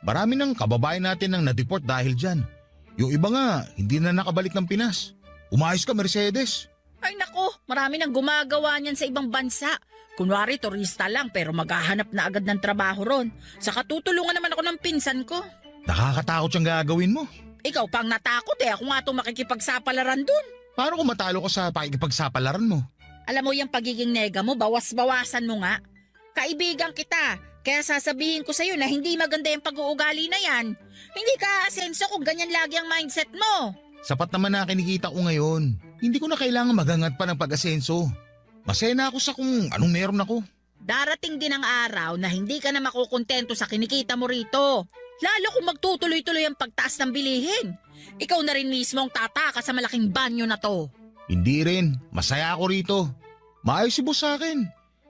Marami ng kababayan natin ang na-deport dahil dyan. Yung iba nga, hindi na nakabalik ng Pinas. Umayos ka, Mercedes. Ay nako, marami nang gumagawa niyan sa ibang bansa. Kunwari turista lang pero maghahanap na agad ng trabaho ron. Saka tutulungan naman ako ng pinsan ko. Nakakatakot siyang gagawin mo. Ikaw pang natakot ako nga itong makikipagsapalaran dun. Paano kung matalo ka sa pakikipagsapalaran mo? Alam mo yung pagiging nega mo, bawas-bawasan mo nga. Kaibigan kita, kaya sasabihin ko sa'yo na hindi maganda yung pag-uugali na yan. Hindi ka aasenso kung ganyan lagi ang mindset mo. Sapat naman na kinikita ko ngayon. Hindi ko na kailangan maghangat pa ng pag-asenso. Masaya na ako sa kung anong meron ako. Darating din ang araw na hindi ka na makukontento sa kinikita mo rito. Lalo kung magtutuloy-tuloy ang pagtaas ng bilihin. Ikaw na rin mismo ang tataka sa malaking banyo na to. Hindi rin. Masaya ako rito. Maayos si boss sa akin.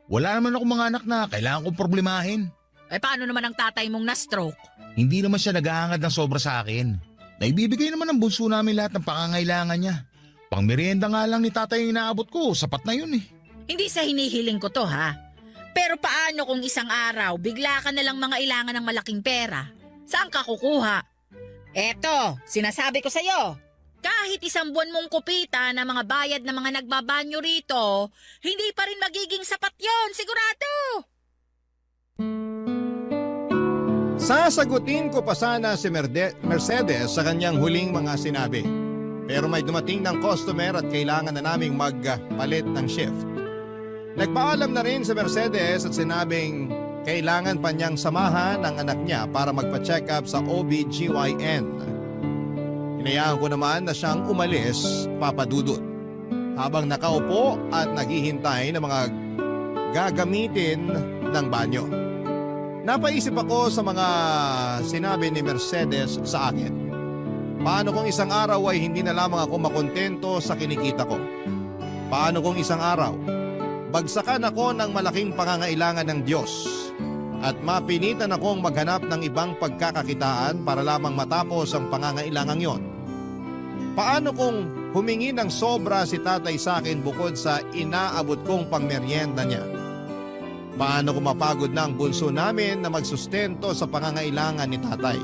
Wala naman ako mga anak na kailangan kong problemahin. Eh paano naman ang tatay mong na-stroke? Hindi naman siya naghahangad ng sobra sa akin. Naibibigay naman ng bunso namin lahat ng pangangailangan niya. Pangmerienda nga lang ni tatay yung inaabot ko, sapat na yun eh. Hindi sa hinihiling ko to ha. Pero paano kung isang araw bigla ka nalang mangailangan ng malaking pera? Saan ka kukuha? Eto, sinasabi ko sa'yo. Kahit isang buwan mong kupita na mga bayad na mga nagbabanyo rito, hindi pa rin magiging sapat yon, sigurado. Sasagutin ko pa sana si Mercedes sa kanyang huling mga sinabi. Pero may dumating ng customer at kailangan na naming magpalit ng shift. Nagpaalam na rin si Mercedes at sinabing kailangan pa niyang samahan ang anak niya para magpa-check up sa OBGYN. Hinayaan ko naman na siyang umalis, Papa Dudut, habang nakaupo at naghihintay ng mga gagamitin ng banyo. Napaisip ako sa mga sinabi ni Mercedes sa akin. Paano kung isang araw ay hindi na lamang ako makontento sa kinikita ko? Paano kung isang araw bagsakan ako ng malaking pangangailangan ng Diyos at mapinitan akong maghanap ng ibang pagkakakitaan para lamang matapos ang pangangailangang yon? Paano kung humingi ng sobra si tatay sa akin bukod sa inaabot kong pangmeryenda niya? Paano kung mapagod na ang bunso namin na magsustento sa pangangailangan ni tatay?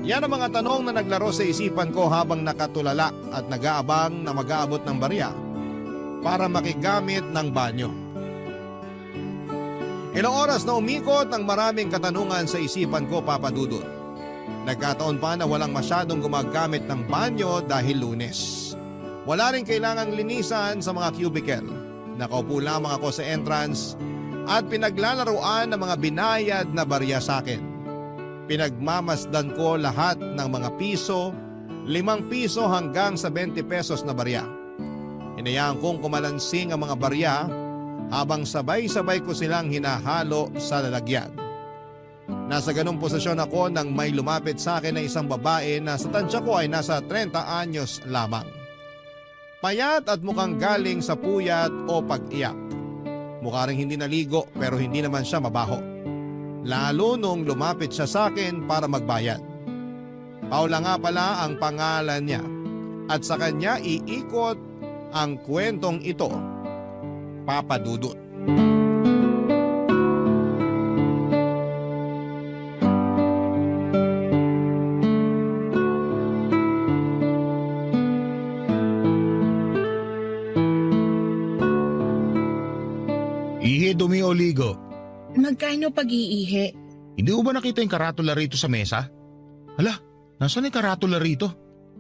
Yan ang mga tanong na naglaro sa isipan ko habang nakatulala at nag-aabang na mag-aabot ng barya para makigamit ng banyo. Ilang oras na umikot ang maraming katanungan sa isipan ko, Papa Dudut. Nagkataon pa na walang masyadong gumagamit ng banyo dahil Lunes. Wala rin kailangang linisan sa mga cubicle. Nakaupo lamang ako sa entrance at pinaglalaruan ng mga binayad na barya sa akin. Pinagmamasdan ko lahat ng mga piso, 5 piso hanggang sa 20 pesos na barya. Hinayaan kong kumalansing ang mga barya habang sabay-sabay ko silang hinahalo sa lalagyan. Nasa ganung posisyon ako nang may lumapit sa akin na isang babae na sa tansya ko ay nasa 30 anyos lamang. Payat at mukhang galing sa puyat o pag-iyak. Mukha ring hindi naligo pero hindi naman siya mabaho. Lalo nung lumapit siya sa akin para magbayad. Paula nga pala ang pangalan niya at sa kanya iikot ang kwentong ito, Papa Dudut. Ihi, dumi o ligo. Magkano pag-iihi? Hindi mo ba nakita yung karatula rito sa mesa? Hala, nasaan yung karatula rito?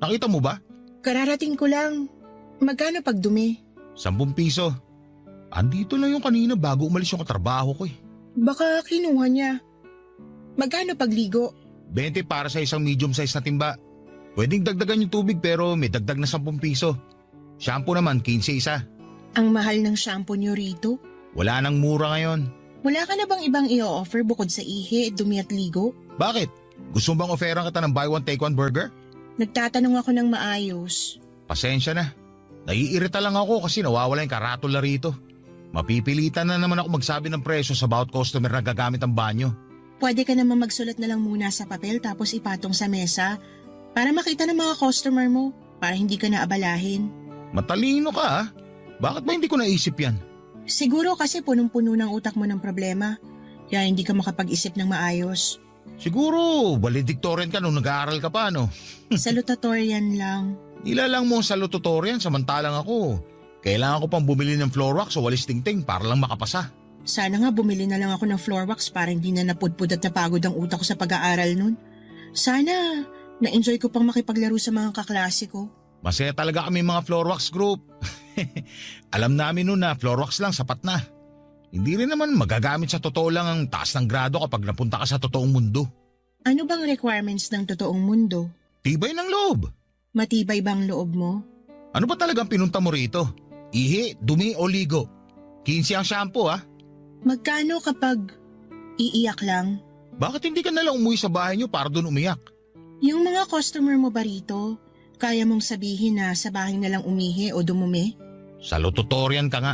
Nakita mo ba? Kararating ko lang. Magkano pag dumi? 10 piso. Andito lang yung kanina bago umalis yung katrabaho ko eh. Baka kinuha niya. Magkano pagligo? 20 para sa isang medium size na timba. Pwedeng dagdagan yung tubig pero may dagdag na 10 piso. Shampoo naman 15 isa. Ang mahal ng shampoo niyo rito? Wala nang mura ngayon. Wala ka na bang ibang i-offer bukod sa ihi, dumi at ligo? Bakit? Gusto mo bang offeran kita ng buy one take one burger? Nagtatanong ako ng maayos. Pasensya na. Naiirita lang ako kasi nawawala yung karatula rito. Mapipilitan na naman ako magsabi ng presyo sa bawat customer na gagamit ang banyo. Pwede ka naman magsulat na lang muna sa papel tapos ipatong sa mesa para makita ng mga customer mo para hindi ka na abalahin. Matalino ka ha? Bakit ba hindi ko naisip yan? Siguro kasi punong-puno ng utak mo ng problema kaya hindi ka makapag-isip ng maayos. Siguro valedictorian ka nung nag-aaral ka pa no? Salutatorian lang. Ilalang mo ang salutatorian samantalang ako. Kailangan ko pang bumili ng floor wax o walis tingting para lang makapasa. Sana nga bumili na lang ako ng floor wax para hindi na napudpud at napagod ang utak ko sa pag-aaral nun. Sana na-enjoy ko pang makipaglaro sa mga kaklase ko. Masaya talaga kami mga floor wax group. Alam namin nun na floor wax lang sapat na. Hindi rin naman magagamit sa totoo lang ang taas ng grado kapag napunta ka sa totoong mundo. Ano bang requirements ng totoong mundo? Tibay ng loob. Matibay bang loob mo? Ano ba talagang pinunta mo rito? Ihi, dumi o ligo? 15 ang shampoo ha. Magkano kapag iiyak lang? Bakit hindi ka nalang umuwi sa bahay niyo para doon umiyak? Yung mga customer mo ba rito, kaya mong sabihin na sa bahay na lang umihi o dumumi? Salutatorian ka nga.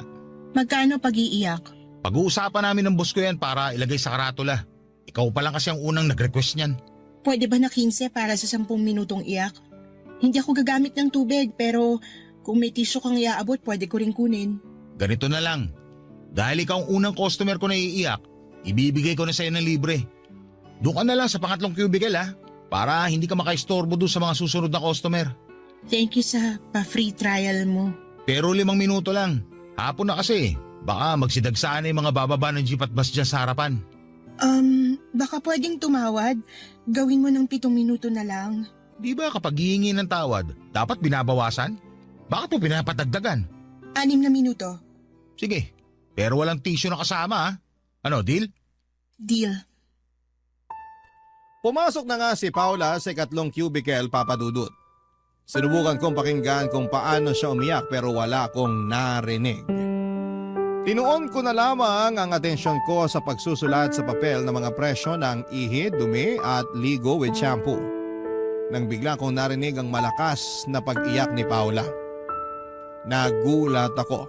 Magkano pag iiyak? Pag-uusapan namin ng boss ko yan para ilagay sa karatula. Ikaw pa lang kasi ang unang nag-request niyan. Pwede ba na 15 para sa 10 minutong iyak? Hindi ako gagamit ng tubig pero kung may tissue kang iaabot, pwede ko rin kunin. Ganito na lang. Dahil ikaw ang unang customer ko na iiyak, ibibigay ko na sa'yo ng libre. Doon ka na lang sa pangatlong cubicle ha, para hindi ka makaistorbo doon sa mga susunod na customer. Thank you sa pa-free trial mo. Pero 5 minuto lang. Hapon na kasi. Baka magsidagsaan na yung mga bababa ng jeep at bus dyan sa harapan. Baka pwedeng tumawad. Gawin mo ng 7 minuto na lang. Di ba kapag hihingi ng tawad, dapat binabawasan? Bakit mo pinapatagdagan? 6 na minuto. Sige, pero walang tissue na kasama ha. Ano, deal? Deal. Pumasok na nga si Paula sa ikatlong cubicle, Papa Dudut. Sinubukan kong pakinggan kung paano siya umiyak pero wala akong narinig. Tinuon ko na lamang ang atensyon ko sa pagsusulat sa papel ng mga presyo ng ihi, dumi at ligo with shampoo. Nang bigla kong narinig ang malakas na pag-iyak ni Paula. Nagulat ako.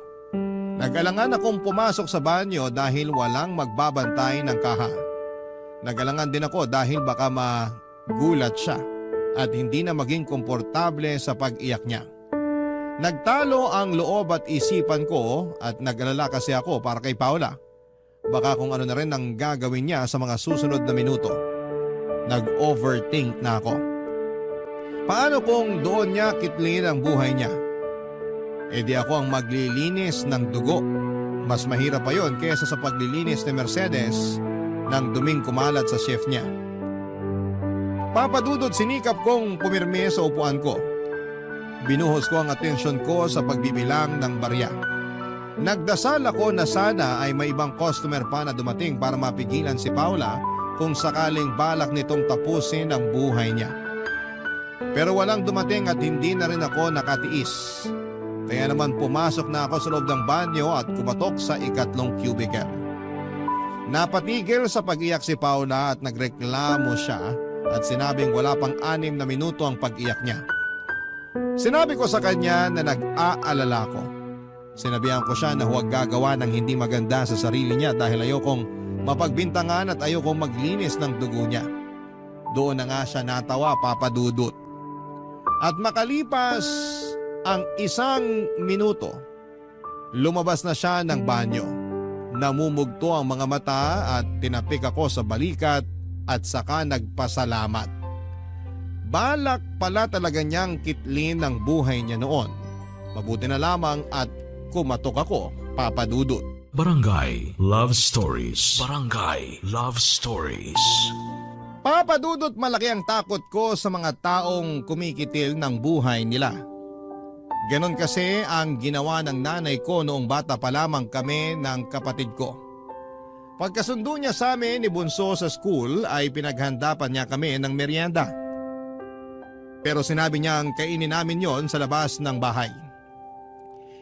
Nag-alangan akong pumasok sa banyo dahil walang magbabantay ng kaha. Nag-alangan din ako dahil baka magulat siya at hindi na maging komportable sa pag-iyak niya. Nagtalo ang loob at isipan ko at nag-alala kasi ako para kay Paula. Baka kung ano na rin ang gagawin niya sa mga susunod na minuto. Nag-overthink na ako. Paano kung doon niya kitlin ang buhay niya? E di ako ang maglilinis ng dugo. Mas mahirap pa yon kesa sa paglilinis ni Mercedes ng duming kumalat sa shift niya. Papadudod sinikap kong pumirme sa upuan ko. Binuhos ko ang atensyon ko sa pagbibilang ng barya. Nagdasal ako na sana ay may ibang customer pa na dumating para mapigilan si Paula kung sakaling balak nitong tapusin ang buhay niya. Pero walang dumating at hindi na rin ako nakatiis. Kaya naman pumasok na ako sa loob ng banyo at kumatok sa ikatlong cubicle. Napatigil sa pag-iyak si Paula at nagreklamo siya at sinabing wala pang 6 na minuto ang pag-iyak niya. Sinabi ko sa kanya na nag-aalala ko. Sinabihan ko siya na huwag gagawa ng hindi maganda sa sarili niya dahil ayokong mapagbintangan at ayokong maglinis ng dugo niya. Doon na nga siya natawa, Papa Dudut. At makalipas ang 1 minuto, lumabas na siya ng banyo. Namumugto ang mga mata at tinapik ako sa balikat at saka nagpasalamat. Balak pala talaga niyang kitlin ang buhay niya noon. Mabuti na lamang at kumatok ako, Papa Dudut. Barangay Love Stories. Barangay Love Stories. Papa Dudut, malaki ang takot ko sa mga taong kumikitil ng buhay nila. Ganon kasi ang ginawa ng nanay ko noong bata pa lamang kami ng kapatid ko. Pagkasundo niya sa amin ni Bunso sa school ay pinaghandapan niya kami ng merienda. Pero sinabi niyang kainin namin yon sa labas ng bahay.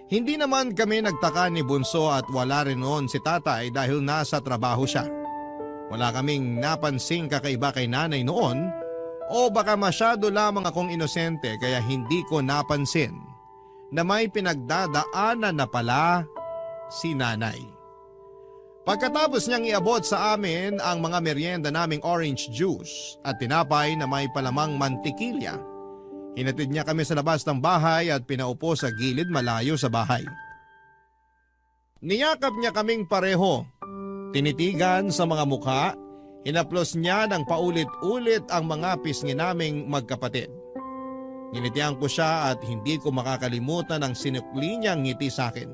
Hindi naman kami nagtaka ni Bunso at wala rin noon si tatay dahil nasa trabaho siya. Wala kaming napansing kakaiba kay nanay noon o baka masyado lamang akong inosente kaya hindi ko napansin na may pinagdadaanan na pala si nanay. Pagkatapos niyang iabot sa amin ang mga merienda naming orange juice at tinapay na may palamang mantikilya, hinatid niya kami sa labas ng bahay at pinaupo sa gilid malayo sa bahay. Niyakap niya kaming pareho. Tinitigan sa mga mukha, hinaplos niya ng paulit-ulit ang mga pisngi naming magkapatid. Nginitian ko siya at hindi ko makakalimutan ang sinukli niyang ngiti sa akin.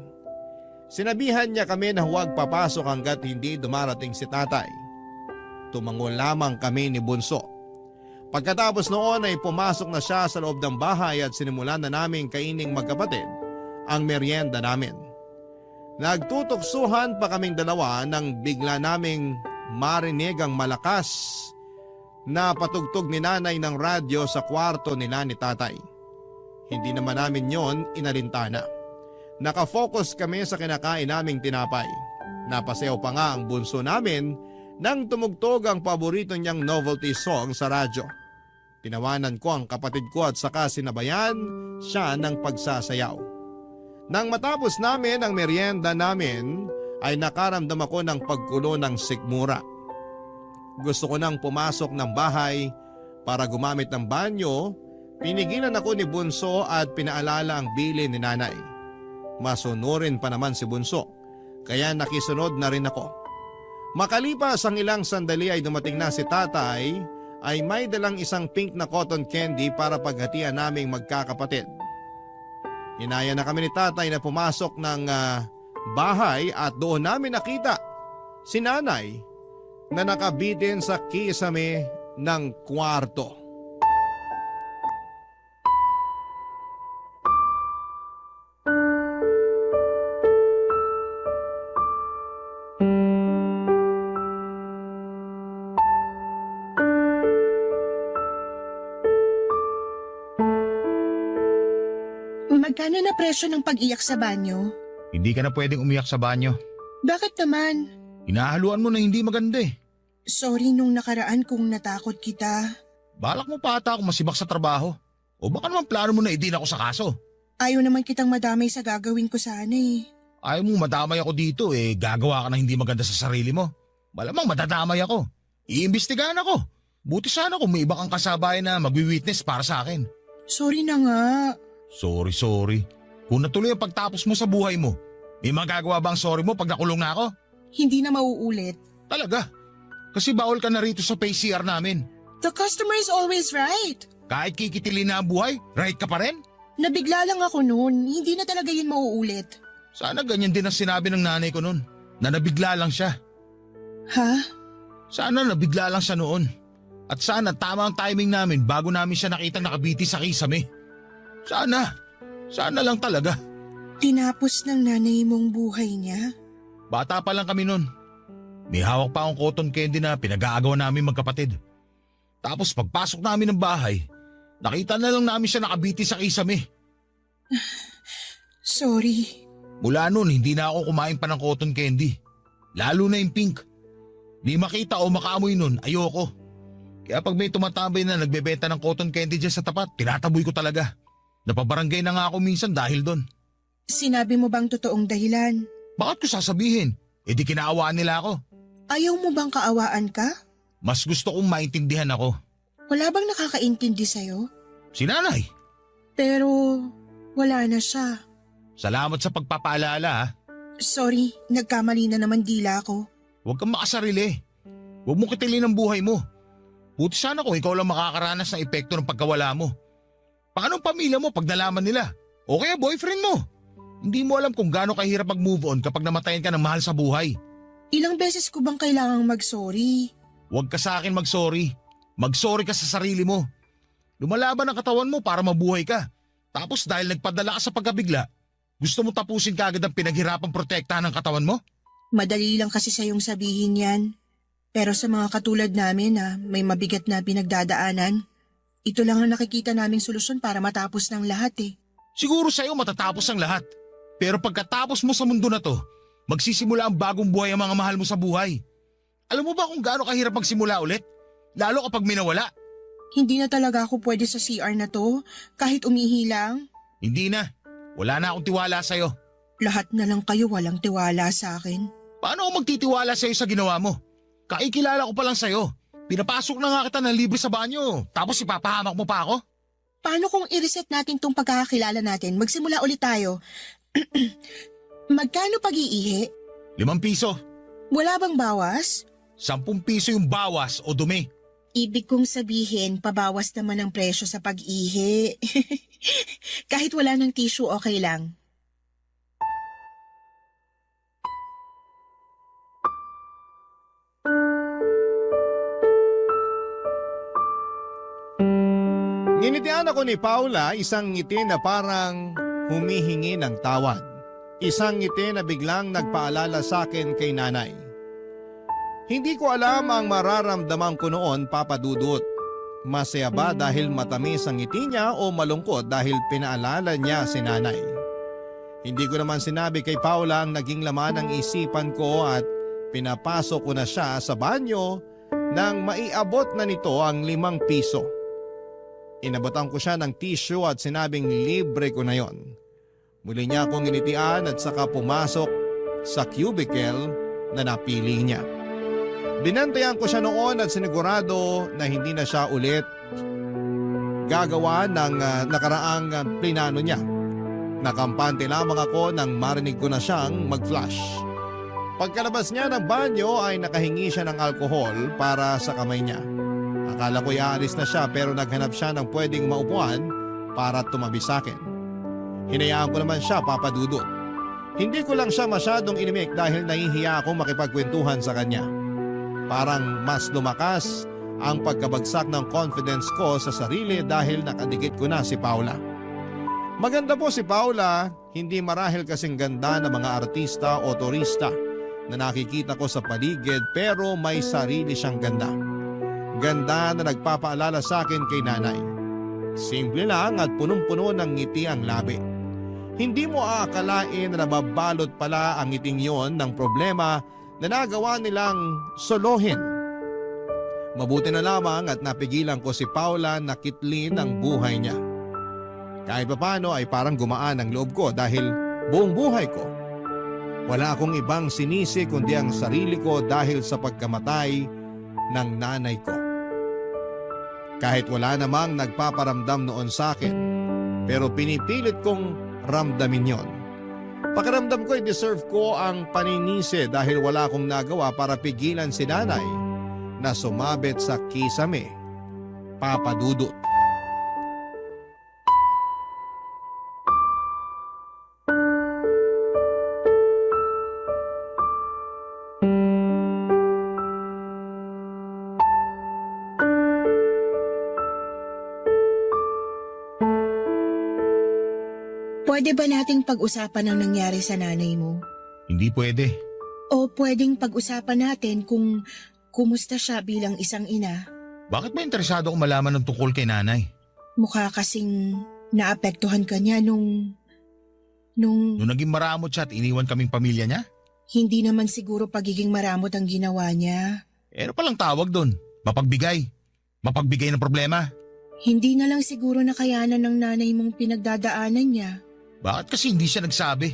Sinabihan niya kami na huwag papasok hanggat hindi dumarating si tatay. Tumango lamang kami ni Bunso. Pagkatapos noon ay pumasok na siya sa loob ng bahay at sinimulan na naming kaining magkapatid ang merienda namin. Nagtutuksuhan pa kaming dalawa nang bigla naming marinig ang malakas na patugtog ni nanay ng radyo sa kwarto nila ni tatay. Hindi naman namin yon inalintana. Nakafocus kami sa kinakain naming tinapay. Napasayaw pa nga ang bunso namin nang tumugtog ang paborito niyang novelty song sa radyo. Tinawanan ko ang kapatid ko at saka sinabayan siya ng pagsasayaw. Nang matapos namin ang merienda namin ay nakaramdam ako ng pagkulo ng sikmura. Gusto ko nang pumasok ng bahay para gumamit ng banyo. Pinigilan ako ni Bunso at pinaalala ang bilin ni nanay. Masunurin pa naman si Bunso, kaya nakisunod na rin ako. Makalipas ang ilang sandali ay dumating na si tatay ay may dalang isang pink na cotton candy para paghatian naming magkakapatid. Inaya na kami ni tatay na pumasok ng bahay at doon namin nakita si nanay na nakabitin sa kisame ng kwarto. Magkano na presyo ng pag-iyak sa banyo? Hindi ka na pwedeng umiyak sa banyo. Bakit naman? Hinahaluan mo na hindi maganda eh. Sorry nung nakaraan kung natakot kita. Balak mo pa ata ako masibak sa trabaho. O baka naman plano mo na idin ako sa kaso. Ayaw naman kitang madamay sa gagawin ko sana eh. Ayaw mong madamay ako dito gagawa ka na hindi maganda sa sarili mo. Malamang madadamay ako. Iimbestigahan ako. Buti sana kung may iba kang kasabay na magwi-witness para sa akin. Sorry na nga. Sorry. Kung natuloy ang pagtapos mo sa buhay mo, may magagawa bang sorry mo pag nakulong na ako? Hindi na mauulit. Talaga? Kasi bawal ka na rito sa PCR namin. The customer is always right. Kahit kikitilin na ang buhay, right ka pa rin? Nabigla lang ako noon. Hindi na talaga yun mauulit. Sana ganyan din ang sinabi ng nanay ko noon, na nabigla lang siya. Ha? Sana nabigla lang siya noon. At sana tama ang timing namin bago namin siya nakitang nakabiti sa kisame. Sana lang talaga. Tinapos ng nanay mong buhay niya? Bata pa lang kami noon. May hawak pa akong cotton candy na pinag-aagawan namin magkapatid. Tapos pagpasok namin ng bahay, nakita na lang namin siya nakabiti sa kisame. Sorry. Mula noon hindi na ako kumain pa ng cotton candy. Lalo na yung pink. Di makita o makaamoy noon, ayoko. Kaya pag may tumatambay na nagbebenta ng cotton candy dyan sa tapat, tinataboy ko talaga. Napabarangay na nga ako minsan dahil doon. Sinabi mo bang totoong dahilan? Bakit ko sasabihin? Di kinaawaan nila ako. Ayaw mo bang kaawaan ka? Mas gusto kong maintindihan ako. Wala bang nakakaintindi sa'yo? Si nanay. Pero wala na siya. Salamat sa pagpapaalala ha. Sorry, nagkamali na naman dila ko. Huwag kang makasarili. Huwag mong kitilin ang buhay mo. Buti sana kung ikaw lang makakaranas ng epekto ng pagkawala mo. Paano ang pamilya mo pag nalaman nila? O kaya boyfriend mo? Hindi mo alam kung gaano kahirap mag-move on kapag namatayan ka ng mahal sa buhay. Ilang beses ko bang kailangang mag-sorry? Huwag ka sa akin mag-sorry. Mag-sorry ka sa sarili mo. Lumalaban ang katawan mo para mabuhay ka. Tapos dahil nagpadala ka sa pagkabigla, gusto mo tapusin ka agad ang pinaghirapang protektahan ng katawan mo? Madali lang kasi sa'yong sabihin yan. Pero sa mga katulad namin na may mabigat na pinagdadaanan, ito lang ang nakikita naming solusyon para matapos ng lahat eh. Siguro sa'yo matatapos ang lahat. Pero pagkatapos mo sa mundo na to, magsisimula ang bagong buhay ang mga mahal mo sa buhay. Alam mo ba kung gaano kahirap magsimula ulit? Lalo kapag minawala. Hindi na talaga ako pwede sa CR na to, kahit umihi lang. Hindi na. Wala na akong tiwala sa'yo. Lahat na lang kayo walang tiwala sa akin. Paano ako magtitiwala sa'yo sa ginawa mo? Kaikilala ko pa lang sa'yo. Pinapasok na nga kita ng libre sa banyo, tapos ipapahamak mo pa ako? Paano kung i-reset natin tong pagkakakilala natin? Magsimula ulit tayo. Magkano pag-iihi? 5 piso. Wala bang bawas? 10 piso yung bawas o dumi. Ibig kong sabihin, pabawas naman ang presyo sa pag-ihi. Kahit wala ng tissue, okay lang. Nginitian ako ni Paula, isang ngiti na parang humihingi ng tawad. Isang ngiti na biglang nagpaalala sa akin kay nanay. Hindi ko alam ang mararamdaman ko noon, Papa Dudut. Masaya ba dahil matamis ang ngiti niya o malungkot dahil pinaalala niya si nanay? Hindi ko naman sinabi kay Paula ang naging laman ng isipan ko at pinapasok ko na siya sa banyo nang maiabot na nito ang 5 piso. Inabotan ko siya ng tissue at sinabing libre ko na yon. Muli niya akong initian at saka pumasok sa cubicle na napili niya. Binantayan ko siya noon at sinigurado na hindi na siya ulit gagawa ng nakaraang plinano niya. Nakampante lamang ako nang marinig ko na siyang mag-flush. Pagkalabas niya ng banyo ay nakahingi siya ng alkohol para sa kamay niya. Akala ko iaalis na siya pero naghanap siya ng pwedeng maupuan para tumabi sa akin. Hinayaan ko naman siya, Papa Dudut. Hindi ko lang siya masyadong inimik dahil nahihiya akong makipagkwentuhan sa kanya. Parang mas lumakas ang pagkabagsak ng confidence ko sa sarili dahil nakadikit ko na si Paula. Maganda po si Paula, hindi marahil kasing ganda ng mga artista o turista na nakikita ko sa paligid pero may sarili siyang ganda. Ganda na nagpapaalala sa akin kay nanay. Simple lang at punong-puno ng ngiti ang labi. Hindi mo aakalain na nababalot pala ang ngiting yon ng problema na nagawa nilang solohin. Mabuti na lamang at napigilan ko si Paula na kitlin ang buhay niya. Kahit papano ay parang gumaan ang loob ko dahil buong buhay ko wala akong ibang sinisi kundi ang sarili ko dahil sa pagkamatay ng nanay ko. Kahit wala namang nagpaparamdam noon sa akin, pero pinipilit kong ramdamin yon. Pakiramdam ko ay deserve ko ang paninisi dahil wala akong nagawa para pigilan si nanay na sumabit sa kisame, Papa Dudut. Pwede ba nating pag-usapan ang nangyari sa nanay mo? Hindi pwede. O pwedeng pag-usapan natin kung kumusta siya bilang isang ina? Bakit ba interesado akong malaman ng tungkol kay nanay? Mukha kasing naapektuhan ka niya nung Nung naging maramot siya at iniwan kaming pamilya niya? hindi naman siguro pagiging maramot ang ginawa niya. Ano palang tawag doon? Mapagbigay. Mapagbigay ng problema. Hindi na lang siguro nakayanan ng nanay mong pinagdadaanan niya. Bakit kasi hindi siya nagsabi?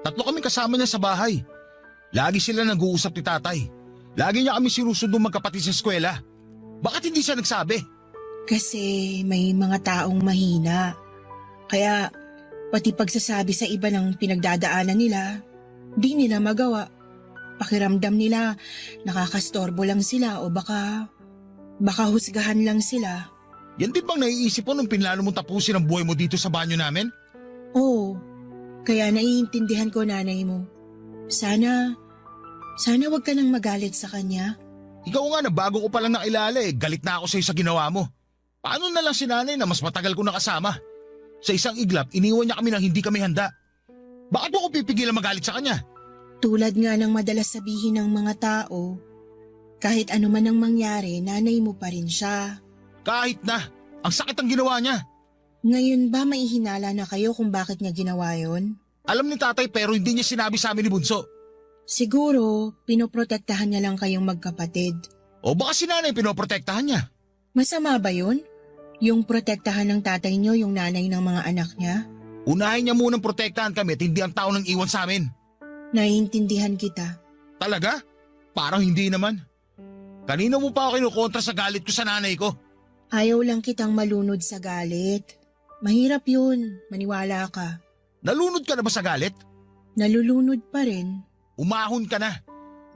3 kami kasama niya sa bahay. Lagi sila nag-uusap ni tatay. Lagi niya kami sinusundo magkapatid sa eskwela. Bakit hindi siya nagsabi? Kasi may mga taong mahina. Kaya pati pagsasabi sa iba ng pinagdadaanan nila, di nila magawa. Pakiramdam nila nakakastorbo lang sila o baka husgahan lang sila. Yan din bang naiisip mo nung pinlano mong tapusin ang buhay mo dito sa banyo namin? Oo, kaya naiintindihan ko nanay mo. Sana wag ka nang magalit sa kanya. Ikaw nga na bago ko palang nakilala galit na ako sa'yo sa ginawa mo. Paano na lang si nanay na mas matagal ko nakasama? Sa isang iglap, iniwan niya kami nang hindi kami handa. Bakit mo ko pipigilan magalit sa kanya? Tulad nga ng madalas sabihin ng mga tao, kahit ano man ang mangyari, nanay mo pa rin siya. Kahit na, ang sakit ang ginawa niya. Ngayon ba may hinala na kayo kung bakit niya ginawa yon? Alam ni tatay pero hindi niya sinabi sa amin ni Bunso. Siguro, pinoprotektahan niya lang kayong magkapatid. O baka si nanay pinoprotektahan niya. Masama ba yun? Yung protektahan ng tatay niyo yung nanay ng mga anak niya? Unahin niya munang protektahan kami at hindi ang tao nang iwan sa amin. Naiintindihan kita. Talaga? Parang hindi naman. Kanina mo pa ako kinukontra sa galit ko sa nanay ko. Ayaw lang kitang malunod sa galit. Mahirap yun, maniwala ka. Nalunod ka na ba sa galit? Nalulunod pa rin. Umahon ka na.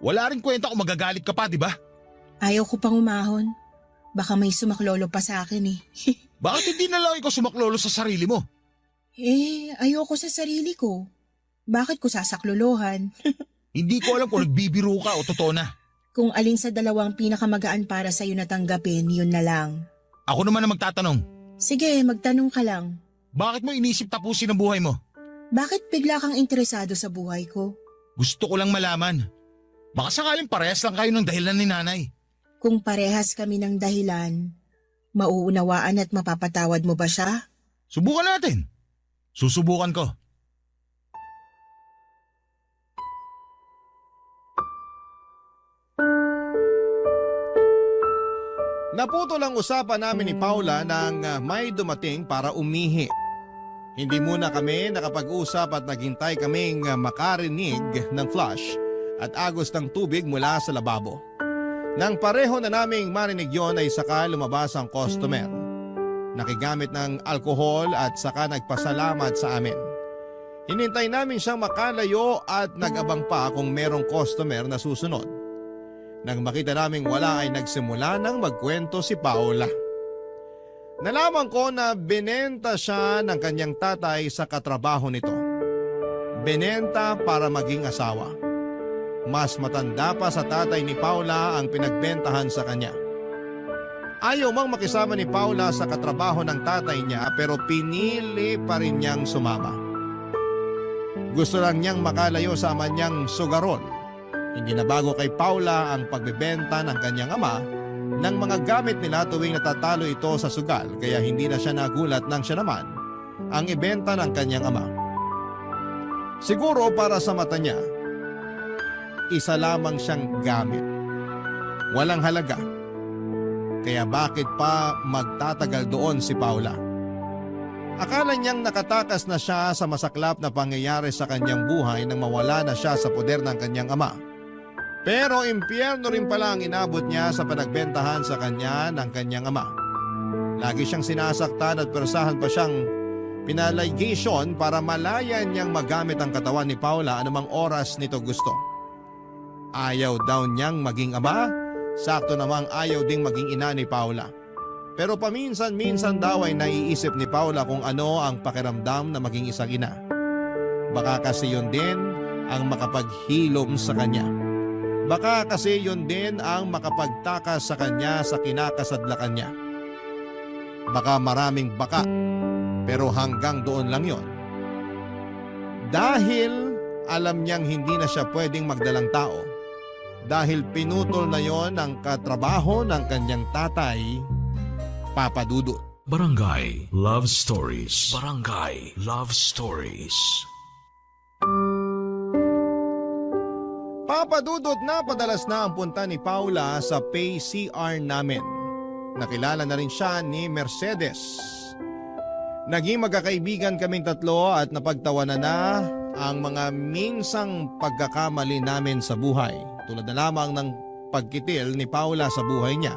Wala rin kwenta kung magagalit ka pa, di ba? Ayaw ko pang umahon. Baka may sumaklolo pa sa akin eh. Bakit hindi na lang ikaw sumaklolo sa sarili mo? Ayoko sa sarili ko. Bakit ko sasaklolohan? Hindi ko alam kung nagbibiro ka o totoo na. Kung alin sa dalawang pinakamagaan para sa'yo na tanggapin, yun na lang. Ako naman na magtatanong. Sige, magtanong ka lang. Bakit mo inisip tapusin ang buhay mo? Bakit bigla kang interesado sa buhay ko? Gusto ko lang malaman. Baka sakaling parehas lang kayo ng dahilan ni nanay. Kung parehas kami ng dahilan, mauunawaan at mapapatawad mo ba siya? Subukan natin. Susubukan ko. Naputol ang usapan namin ni Paula nang may dumating para umihi. Hindi muna kami nakapag-usap at naghintay kaming makarinig ng flush at agos ng tubig mula sa lababo. Nang pareho na naming marinig yon ay saka lumabas ang customer. Nakigamit ng alkohol at saka nagpasalamat sa amin. Hinintay namin siyang makalayo at nag-abang pa kung merong customer na susunod. Nang makita naming wala ay nagsimula ng magkwento si Paula. Nalaman ko na binenta siya ng kanyang tatay sa katrabaho nito. Binenta para maging asawa. Mas matanda pa sa tatay ni Paula ang pinagbentahan sa kanya. Ayaw mang makisama ni Paula sa katrabaho ng tatay niya pero pinili pa rin niyang sumama. Gusto lang niyang makalayo sa ama niyang sugarol. Hindi na bago kay Paula ang pagbebenta ng kanyang ama ng mga gamit nila tuwing natatalo ito sa sugal kaya hindi na siya nagulat nang siya naman ang ibenta ng kanyang ama. Siguro para sa mata niya, isa lamang siyang gamit. Walang halaga. Kaya bakit pa magtatagal doon si Paula? Akala niyang nakatakas na siya sa masaklap na pangyayari sa kanyang buhay nang mawala na siya sa poder ng kanyang ama. Pero impyerno rin pala ang inabot niya sa panagbentahan sa kanya ng kanyang ama. Lagi siyang sinasaktan at persahan pa siyang pinaligation para malaya niyang magamit ang katawan ni Paula anumang oras nito gusto. Ayaw daw niyang maging ama, sakto namang ayaw ding maging ina ni Paula. Pero paminsan-minsan daw ay naiisip ni Paula kung ano ang pakiramdam na maging isang ina. Baka kasi yun din ang makapaghilom sa kanya. Baka kasi yun din ang makapagtakas sa kanya sa kinakasadlakan niya. Baka maraming baka, pero hanggang doon lang yon. Dahil alam niyang hindi na siya pwedeng magdalang tao. Dahil pinutol na yon ang katrabaho ng kanyang tatay, Papa Dudut. Barangay Love Stories. Barangay Love Stories. Papa Dudut, na padalas na ang punta ni Paula sa pay CR namin. Nakilala na rin siya ni Mercedes. Naging magkakaibigan kaming tatlo at napagtawanan na ang mga minsang pagkakamali namin sa buhay. Tulad na lamang ng pagkitil ni Paula sa buhay niya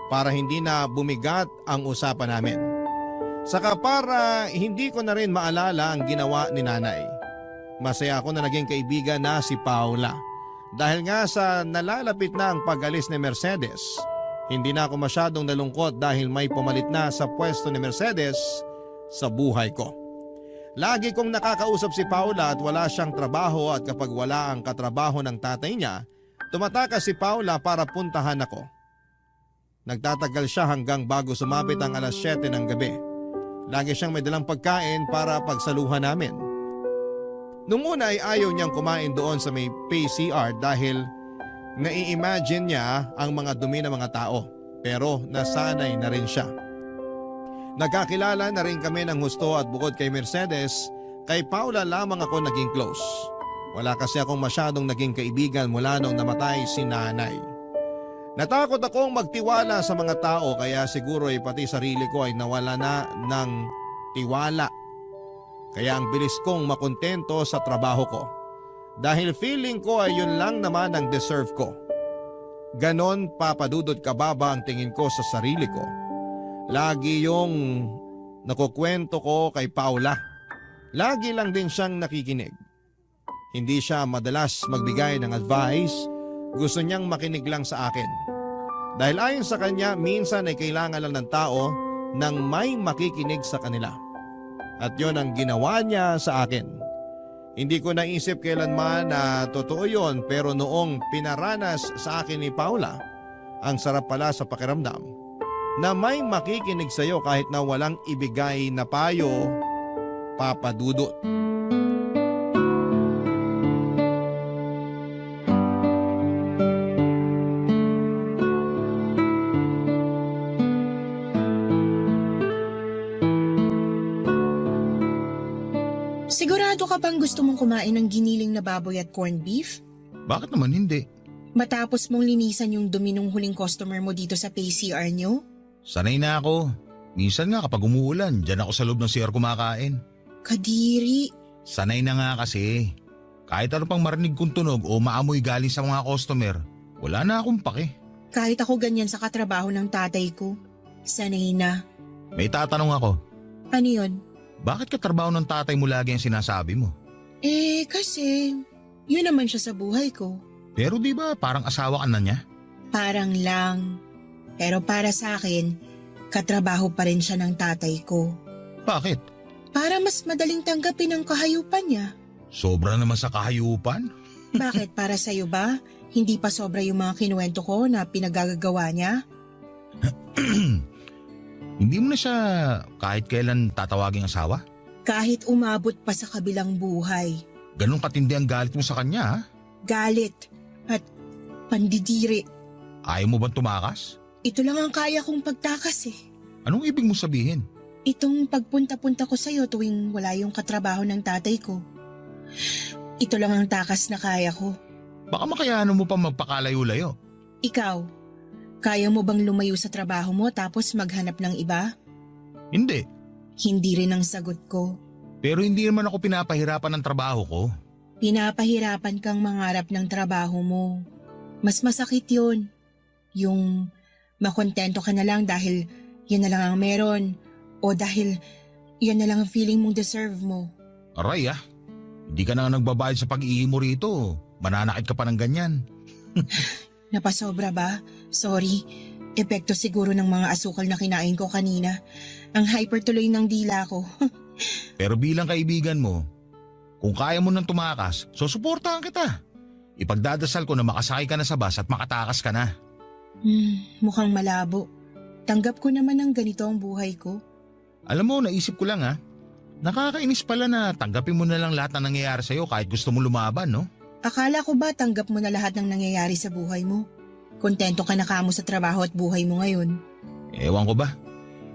para hindi na bumigat ang usapan namin. Saka para hindi ko na rin maalala ang ginawa ni nanay. Masaya ako na naging kaibigan na si Paula. Dahil nga sa nalalapit na ang pag-alis ni Mercedes, hindi na ako masyadong nalungkot dahil may pumalit na sa pwesto ni Mercedes sa buhay ko. Lagi kong nakakausap si Paula at wala siyang trabaho at kapag wala ang katrabaho ng tatay niya, tumatakas si Paula para puntahan ako. Nagtatagal siya hanggang bago sumapit ang alas 7 ng gabi. Lagi siyang may dalang pagkain para pagsaluhan namin. Nung una ay ayaw niyang kumain doon sa may PCR dahil nai-imagine niya ang mga dumi ng mga tao. Pero nasanay na rin siya. Nagkakilala na rin kami ng husto at bukod kay Mercedes, kay Paula lamang ako naging close. Wala kasi akong masyadong naging kaibigan mula nung namatay si nanay. Natakot akong magtiwala sa mga tao kaya siguro ay pati sarili ko ay nawala na ng tiwala. Kaya ang bilis kong makontento sa trabaho ko. Dahil feeling ko ay yun lang naman ang deserve ko. Ganon papadudod kababa ang tingin ko sa sarili ko. Lagi yung nakukwento ko kay Paula. Lagi lang din siyang nakikinig. Hindi siya madalas magbigay ng advice, gusto niyang makinig lang sa akin. Dahil ayon sa kanya, minsan ay kailangan lang ng tao nang may makikinig sa kanila. At yon ang ginawa niya sa akin. Hindi ko naisip kailanman na totoo yon pero noong pinaranas sa akin ni Paula, ang sarap pala sa pakiramdam na may makikinig sa iyo kahit na walang ibigay na payo, Papa Dudut. Sigurado ka bang gusto mong kumain ng giniling na baboy at corned beef? Bakit naman hindi? Matapos mong linisan yung dumi nung huling customer mo dito sa PCR nyo? Sanay na ako. Minsan nga kapag umuulan, dyan ako sa loob ng CR kumakain. Kadiri. Sanay na nga kasi. Kahit ano pang marinig kong tunog o maamoy galing sa mga customer, wala na akong pake. Kahit ako ganyan sa katrabaho ng tatay ko. Sanay na. May tatanong ako, Ano yun? bakit katrabaho ng tatay mo lagi ang sinasabi mo? Kasi yun naman siya sa buhay ko. Pero di ba parang asawa ka na niya? Parang lang. Pero para sa akin, katrabaho pa rin siya ng tatay ko. Bakit? Para mas madaling tanggapin ang kahayupan niya. Sobra naman sa kahayupan? Bakit para sa'yo ba? Hindi pa sobra yung mga kinuwento ko na pinagagagawa niya? Hindi mo na siya kahit kailan tatawaging asawa? Kahit umabot pa sa kabilang buhay. Ganun katindi ang galit mo sa kanya ha? Galit at pandidiri. Ayaw mo bang tumakas? Ito lang ang kaya kong pagtakas eh. Anong ibig mo sabihin? Itong pagpunta-punta ko sa'yo tuwing wala yung katrabaho ng tatay ko. Ito lang ang takas na kaya ko. Baka makayanan mo pa magpakalayo-layo. Ikaw, kaya mo bang lumayo sa trabaho mo tapos maghanap ng iba? Hindi. Hindi rin ang sagot ko. Pero hindi naman ako pinapahirapan ng trabaho ko. Pinapahirapan kang mangarap ng trabaho mo. Mas masakit yun. Yung makontento ka na lang dahil yan na lang ang meron o dahil yan na lang ang feeling mong deserve mo. Aray ah, hindi ka na nagbabayad sa pag-ihi mo rito. Mananakit ka pa ng ganyan. Napasobra ba? Sorry. Epekto siguro ng mga asukal na kinain ko kanina. Ang hyper tuloy ng dila ko. Pero bilang kaibigan mo, kung kaya mo nang tumakas, so suportahan kita. Ipagdadasal ko na makasakay ka na sa bus at makatakas ka na. Mukhang malabo. Tanggap ko naman ang ganito ang buhay ko. Alam mo, naisip ko lang ha. Nakakainis pala na tanggapin mo na lang lahat ng nangyayari sa'yo kahit gusto mo lumaban, no? Akala ko ba tanggap mo na lahat ng nangyayari sa buhay mo? Kontento ka na kamo sa trabaho at buhay mo ngayon? Ewan ko ba?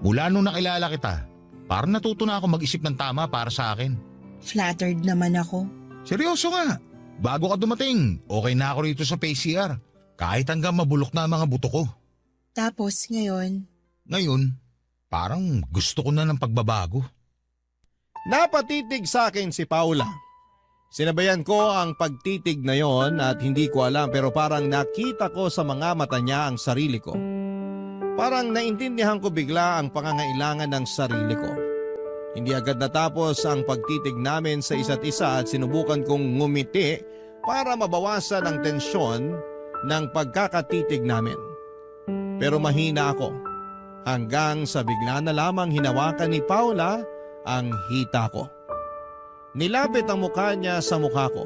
Mula nung nakilala kita, parang natuto na ako mag-isip ng tama para sa akin. Flattered naman ako. Seryoso nga. Bago ka dumating, okay na ako rito sa PCR. Kahit hanggang mabulok na ang mga buto ko. Tapos ngayon, Ngayon, parang gusto ko na ng pagbabago. Napatitig sa akin si Paula. Sinabayan ko ang pagtitig na yon at hindi ko alam pero parang nakita ko sa mga mata niya ang sarili ko. Parang naintindihan ko bigla ang pangangailangan ng sarili ko. Hindi agad natapos ang pagtitig namin sa isa't isa at sinubukan kong ngumiti para mabawasan ang tensyon ng pagkakatitig namin. Pero mahina ako hanggang sa bigla na lamang hinawakan ni Paula ang hita ko. Nilapit ang mukha niya sa mukha ko.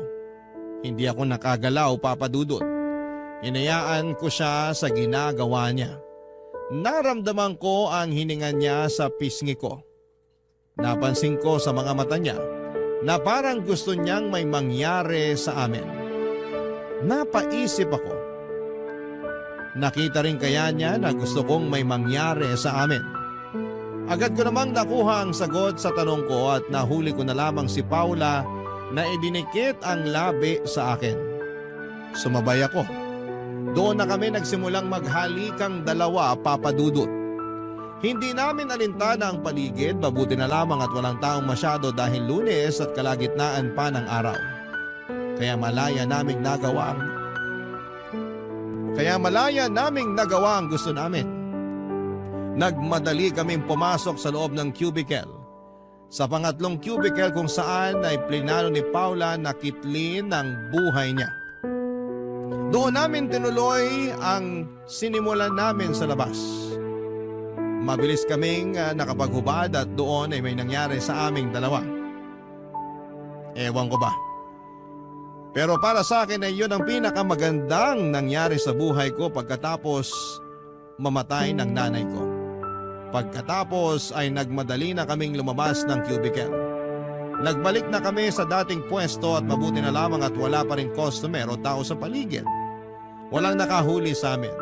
Hindi ako nakagalaw, Papa Dudut. Hinayaan ko siya sa ginagawa niya. Naramdaman ko ang hininga niya sa pisngi ko. Napansin ko sa mga mata niya na parang gusto niyang may mangyari sa amin. Napaisip ako. Nakita rin kaya niya na gusto kong may mangyari sa amin. Agad ko namang nakuha ang sagot sa tanong ko at nahuli ko na lamang si Paula na idinikit ang labi sa akin. Sumabay ako. Doon na kami nagsimulang maghalikang dalawa, Papa Dudut. Hindi namin alintana ang paligid, mabuti na lamang at walang taong masyado dahil Lunes at kalagitnaan pa ng araw. Kaya malaya naming nagawa ang gusto namin. Nagmadali kaming pumasok sa loob ng cubicle. Sa pangatlong cubicle kung saan ay plinano ni Paula na kitlin ang buhay niya. Doon namin tinuloy ang sinimulan namin sa labas. Mabilis kaming nakapaghubad at doon ay may nangyari sa aming dalawa. Ewan ko ba. Pero para sa akin ay yun ang pinakamagandang nangyari sa buhay ko pagkatapos mamatay ng nanay ko. Pagkatapos ay nagmadali na kaming lumabas ng cubicle. Nagbalik na kami sa dating pwesto at mabuti na lamang at wala pa rin customer o tao sa paligid. Walang nakahuli sa amin.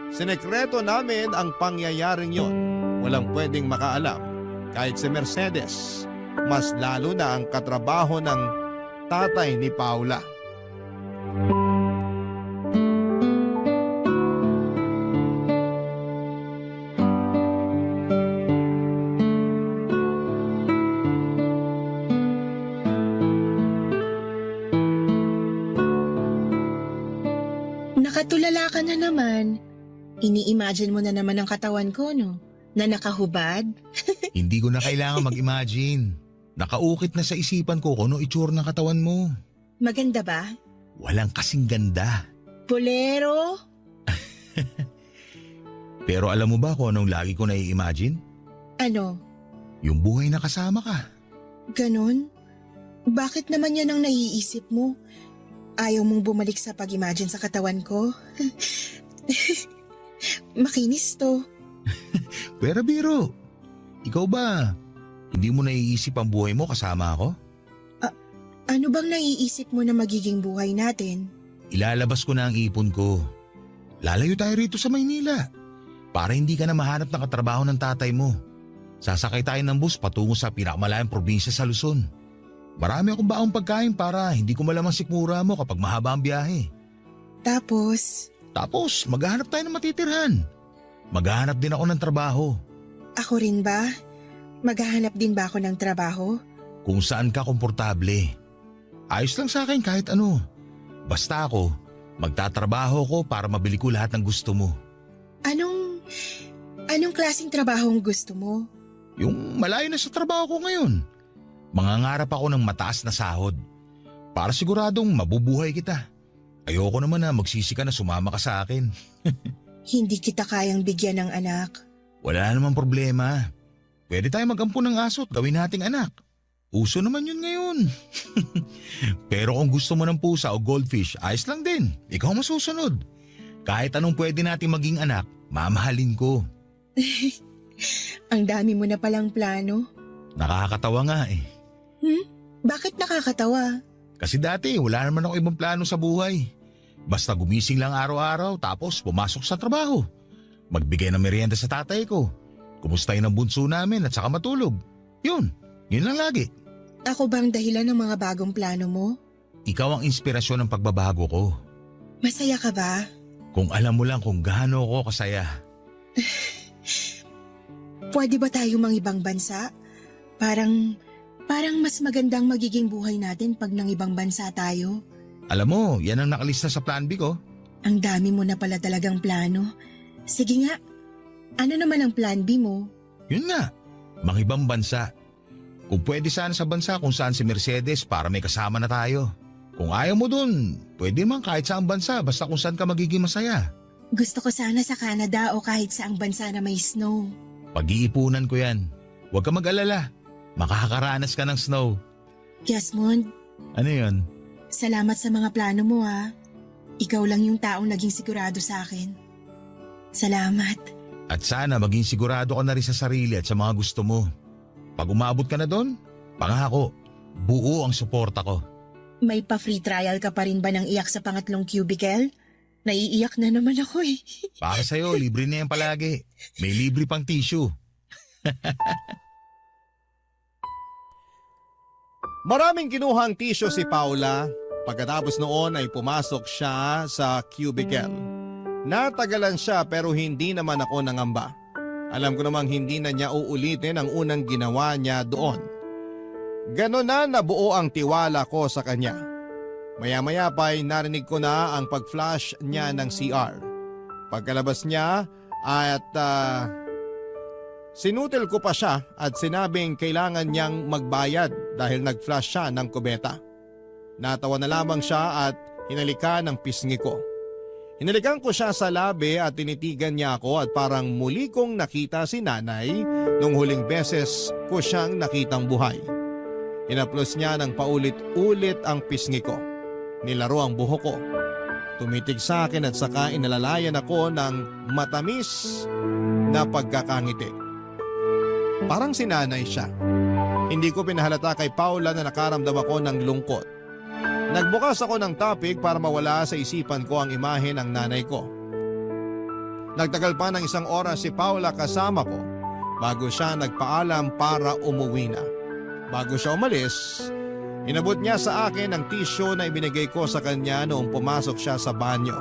Sinekreto namin ang pangyayaring yon. Walang pwedeng makaalam. Kahit si Mercedes, mas lalo na ang katrabaho ng tatay ni Paula. Nakatulala ka na naman. Ini-imagine mo na naman ang katawan ko, no? Na nakahubad? Hindi ko na kailangan mag-imagine. Nakaukit na sa isipan ko kung ano itsura ng katawan mo. Maganda ba? Walang kasing ganda. Bolero? Pero alam mo ba kung anong lagi ko nai-imagine? Ano? Yung buhay na kasama ka. Ganon? Bakit naman yan ang naiisip mo? Ayaw mong bumalik sa pag-imagine sa katawan ko? Makinis to. Pero biro, ikaw ba, hindi mo naiisip ang buhay mo kasama ako? Ano bang naiisip mo na magiging buhay natin? Ilalabas ko na ang ipon ko. Lalayo tayo rito sa Maynila. Para hindi ka na mahanap ng katrabaho ng tatay mo. Sasakay tayo ng bus patungo sa pinakamalayang probinsya sa Luzon. Marami akong baong pagkain para hindi ko malaman sikmura mo kapag mahaba ang biyahe. Tapos, Maghahanap tayo ng matitirhan. Maghahanap din ako ng trabaho. ako rin ba? Maghahanap din ba ako ng trabaho? Kung saan ka komportable. Ayos lang sa akin kahit ano. Basta ako, magtatrabaho ko para mabili ko lahat ng gusto mo. Anong klaseng trabaho ang gusto mo? Yung malayo na sa trabaho ko ngayon. Mangangarap ako ng mataas na sahod. Para siguradong mabubuhay kita. Ayoko naman na magsisi ka na sumama ka sa akin. Hindi kita kayang bigyan ng anak. Wala namang problema. Pwede tayo mag-ampun ng aso at gawin nating anak. Uso naman yun ngayon. Pero kung gusto mo ng pusa o goldfish, ayos lang din. Ikaw masusunod. Kahit anong pwede nating maging anak, mamahalin ko. Ang dami mo na palang plano. Nakakatawa nga eh. Bakit nakakatawa? Kasi dati wala naman ako ibang plano sa buhay. Basta gumising lang araw-araw tapos pumasok sa trabaho. Magbigay ng merienda sa tatay ko. Kumustahin ang bunso namin at saka matulog. Yun lang lagi. Ako bang dahilan ng mga bagong plano mo? Ikaw ang inspirasyon ng pagbabago ko. Masaya ka ba? Kung alam mo lang kung gaano ako kasaya. Pwede ba tayo ibang bansa? Parang mas magandang magiging buhay natin pag nang ibang bansa tayo. Alam mo, yan ang nakalista sa plan B ko. Ang dami mo na pala talagang plano. Sige nga, ano naman ang plan B mo? Yun nga, mangibang bansa. Kung pwede sana sa bansa kung saan si Mercedes para may kasama na tayo. Kung ayaw mo dun, pwede man kahit saang bansa basta kung saan ka magiging masaya. Gusto ko sana sa Canada o kahit saang bansa na may snow. Pag-iipunan ko yan. Huwag ka mag-alala. Makakaranas ka ng snow. Jasmond, Ano yun? salamat sa mga plano mo ha. Ikaw lang yung taong naging sigurado sa akin. Salamat. At sana maging sigurado ka na rin sa sarili at sa mga gusto mo. Pag umabot ka na doon, pangako, buo ang suporta ko. May pa-free trial ka pa rin ba ng iyak sa pangatlong cubicle? Naiiyak na naman ako eh. Para sa'yo, libre na yan palagi. May libre pang tissue. Maraming kinuhang tissue si Paula. Pagkatapos noon ay pumasok siya sa cubicle. Natagalan siya pero hindi naman ako nangamba. Alam ko namang hindi na niya uulitin ang unang ginawa niya doon. Ganon na nabuo ang tiwala ko sa kanya. Maya-maya pa ay narinig ko na ang pag-flash niya ng CR. Pagkalabas niya at sinutil ko pa siya at sinabing kailangan niyang magbayad dahil nag-flash siya ng kubeta. Natawa na lamang siya at hinalikan ng pisngi ko. Hinalikan ko siya sa labi at tinitigan niya ako at parang muli kong nakita si nanay nung huling beses ko siyang nakitang buhay. Inaplos niya ng paulit-ulit ang pisngi ko. Nilaro ang buhok ko. Tumitig sa akin at saka inalalayan ako ng matamis na pagkakangiti. Parang si nanay siya. Hindi ko pinahalata kay Paula na nakaramdam ako ng lungkot. Nagbukas ako ng topic para mawala sa isipan ko ang imahe ng nanay ko. Nagtagal pa ng 1 oras si Paula kasama ko bago siya nagpaalam para umuwi na. Bago siya umalis, inabot niya sa akin ang tissue na ibinigay ko sa kanya noong pumasok siya sa banyo.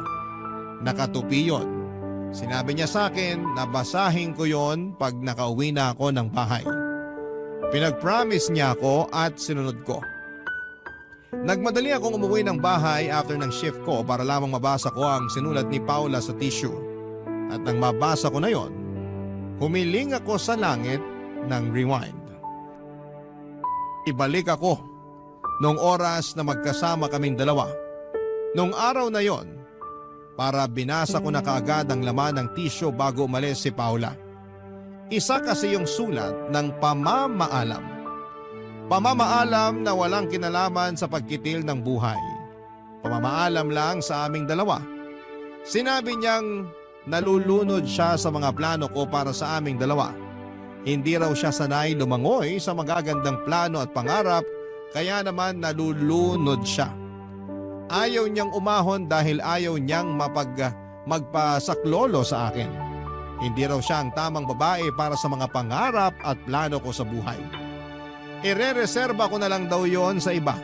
Nakatupi yon. Sinabi niya sa akin na basahin ko yon pag nakauwi na ako ng bahay. Pinag-promise niya ako at sinunod ko. Nagmadali akong umuwi ng bahay after ng shift ko para lamang mabasa ko ang sinulat ni Paula sa tissue. At nang mabasa ko na yon, humiling ako sa langit ng rewind. Ibalik ako noong oras na magkasama kaming dalawa. Noong araw na yon, para binasa ko na kaagad ang laman ng tissue bago umalis si Paula. Isa kasi yung sulat ng pamamaalam. Pamamaalam na walang kinalaman sa pagkitil ng buhay. Pamamaalam lang sa aming dalawa. Sinabi niyang nalulunod siya sa mga plano ko para sa aming dalawa. Hindi raw siya sanay lumangoy sa magagandang plano at pangarap, kaya naman nalulunod siya. Ayaw niyang umahon dahil ayaw niyang magpasaklolo sa akin. Hindi raw siya ang tamang babae para sa mga pangarap at plano ko sa buhay. Ire-reserba ko na lang daw yon sa iba.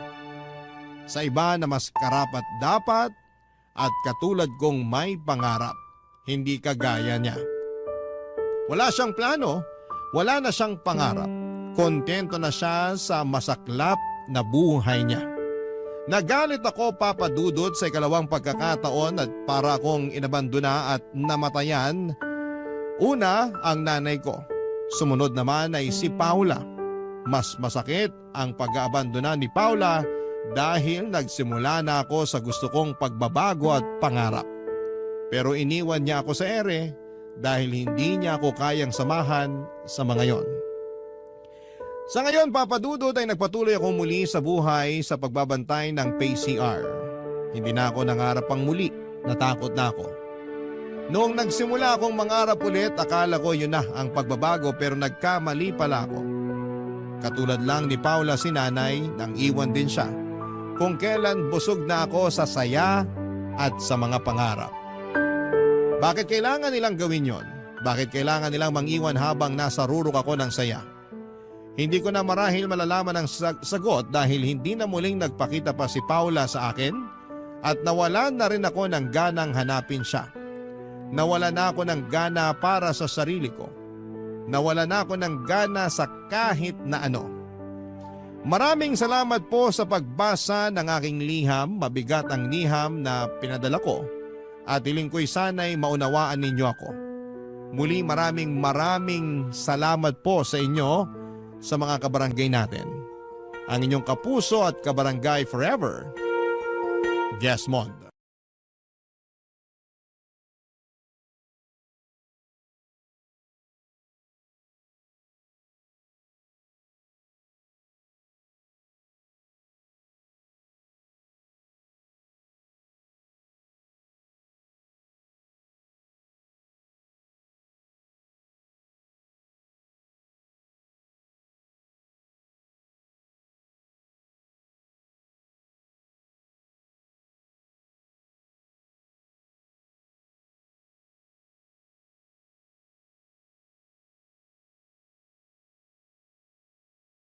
Sa iba na mas karapat dapat at katulad kong may pangarap. Hindi kagaya niya. Wala siyang plano, wala na siyang pangarap. Kontento na siya sa masaklap na buhay niya. Nagalit ako, Papa Dudut, sa ikalawang pagkakataon at para akong inabandona at namatayan. Una, ang nanay ko. Sumunod naman ay si Paula. Mas masakit ang pag-aabandona ni Paula dahil nagsimula na ako sa gusto kong pagbabago at pangarap. Pero iniwan niya ako sa ere dahil hindi niya ako kayang samahan sa mga yon. Sa ngayon, Papa Dudut, ay nagpatuloy ako muli sa buhay sa pagbabantay ng PCR. Hindi na ako nangarap pang muli, natakot na ako. Noong nagsimula akong mangarap ulit, akala ko yun na ang pagbabago pero nagkamali pala ako. Katulad lang ni Paula si nanay nang iwan din siya kung kailan busog na ako sa saya at sa mga pangarap. Bakit kailangan nilang gawin yon? Bakit kailangan nilang mangiwan habang nasa rurok ako ng saya? Hindi ko na marahil malalaman ang sagot dahil hindi na muling nagpakita pa si Paula sa akin at nawalan na rin ako ng ganang hanapin siya. Nawala na ako ng gana para sa sarili ko. Nawala na ako ng gana sa kahit na ano. Maraming salamat po sa pagbasa ng aking liham. Mabigat ang liham na pinadala ko at hiling ko'y sana'y maunawaan ninyo ako. Muli maraming salamat po sa inyo sa mga kabarangay natin. Ang inyong kapuso at kabarangay forever, Desmond.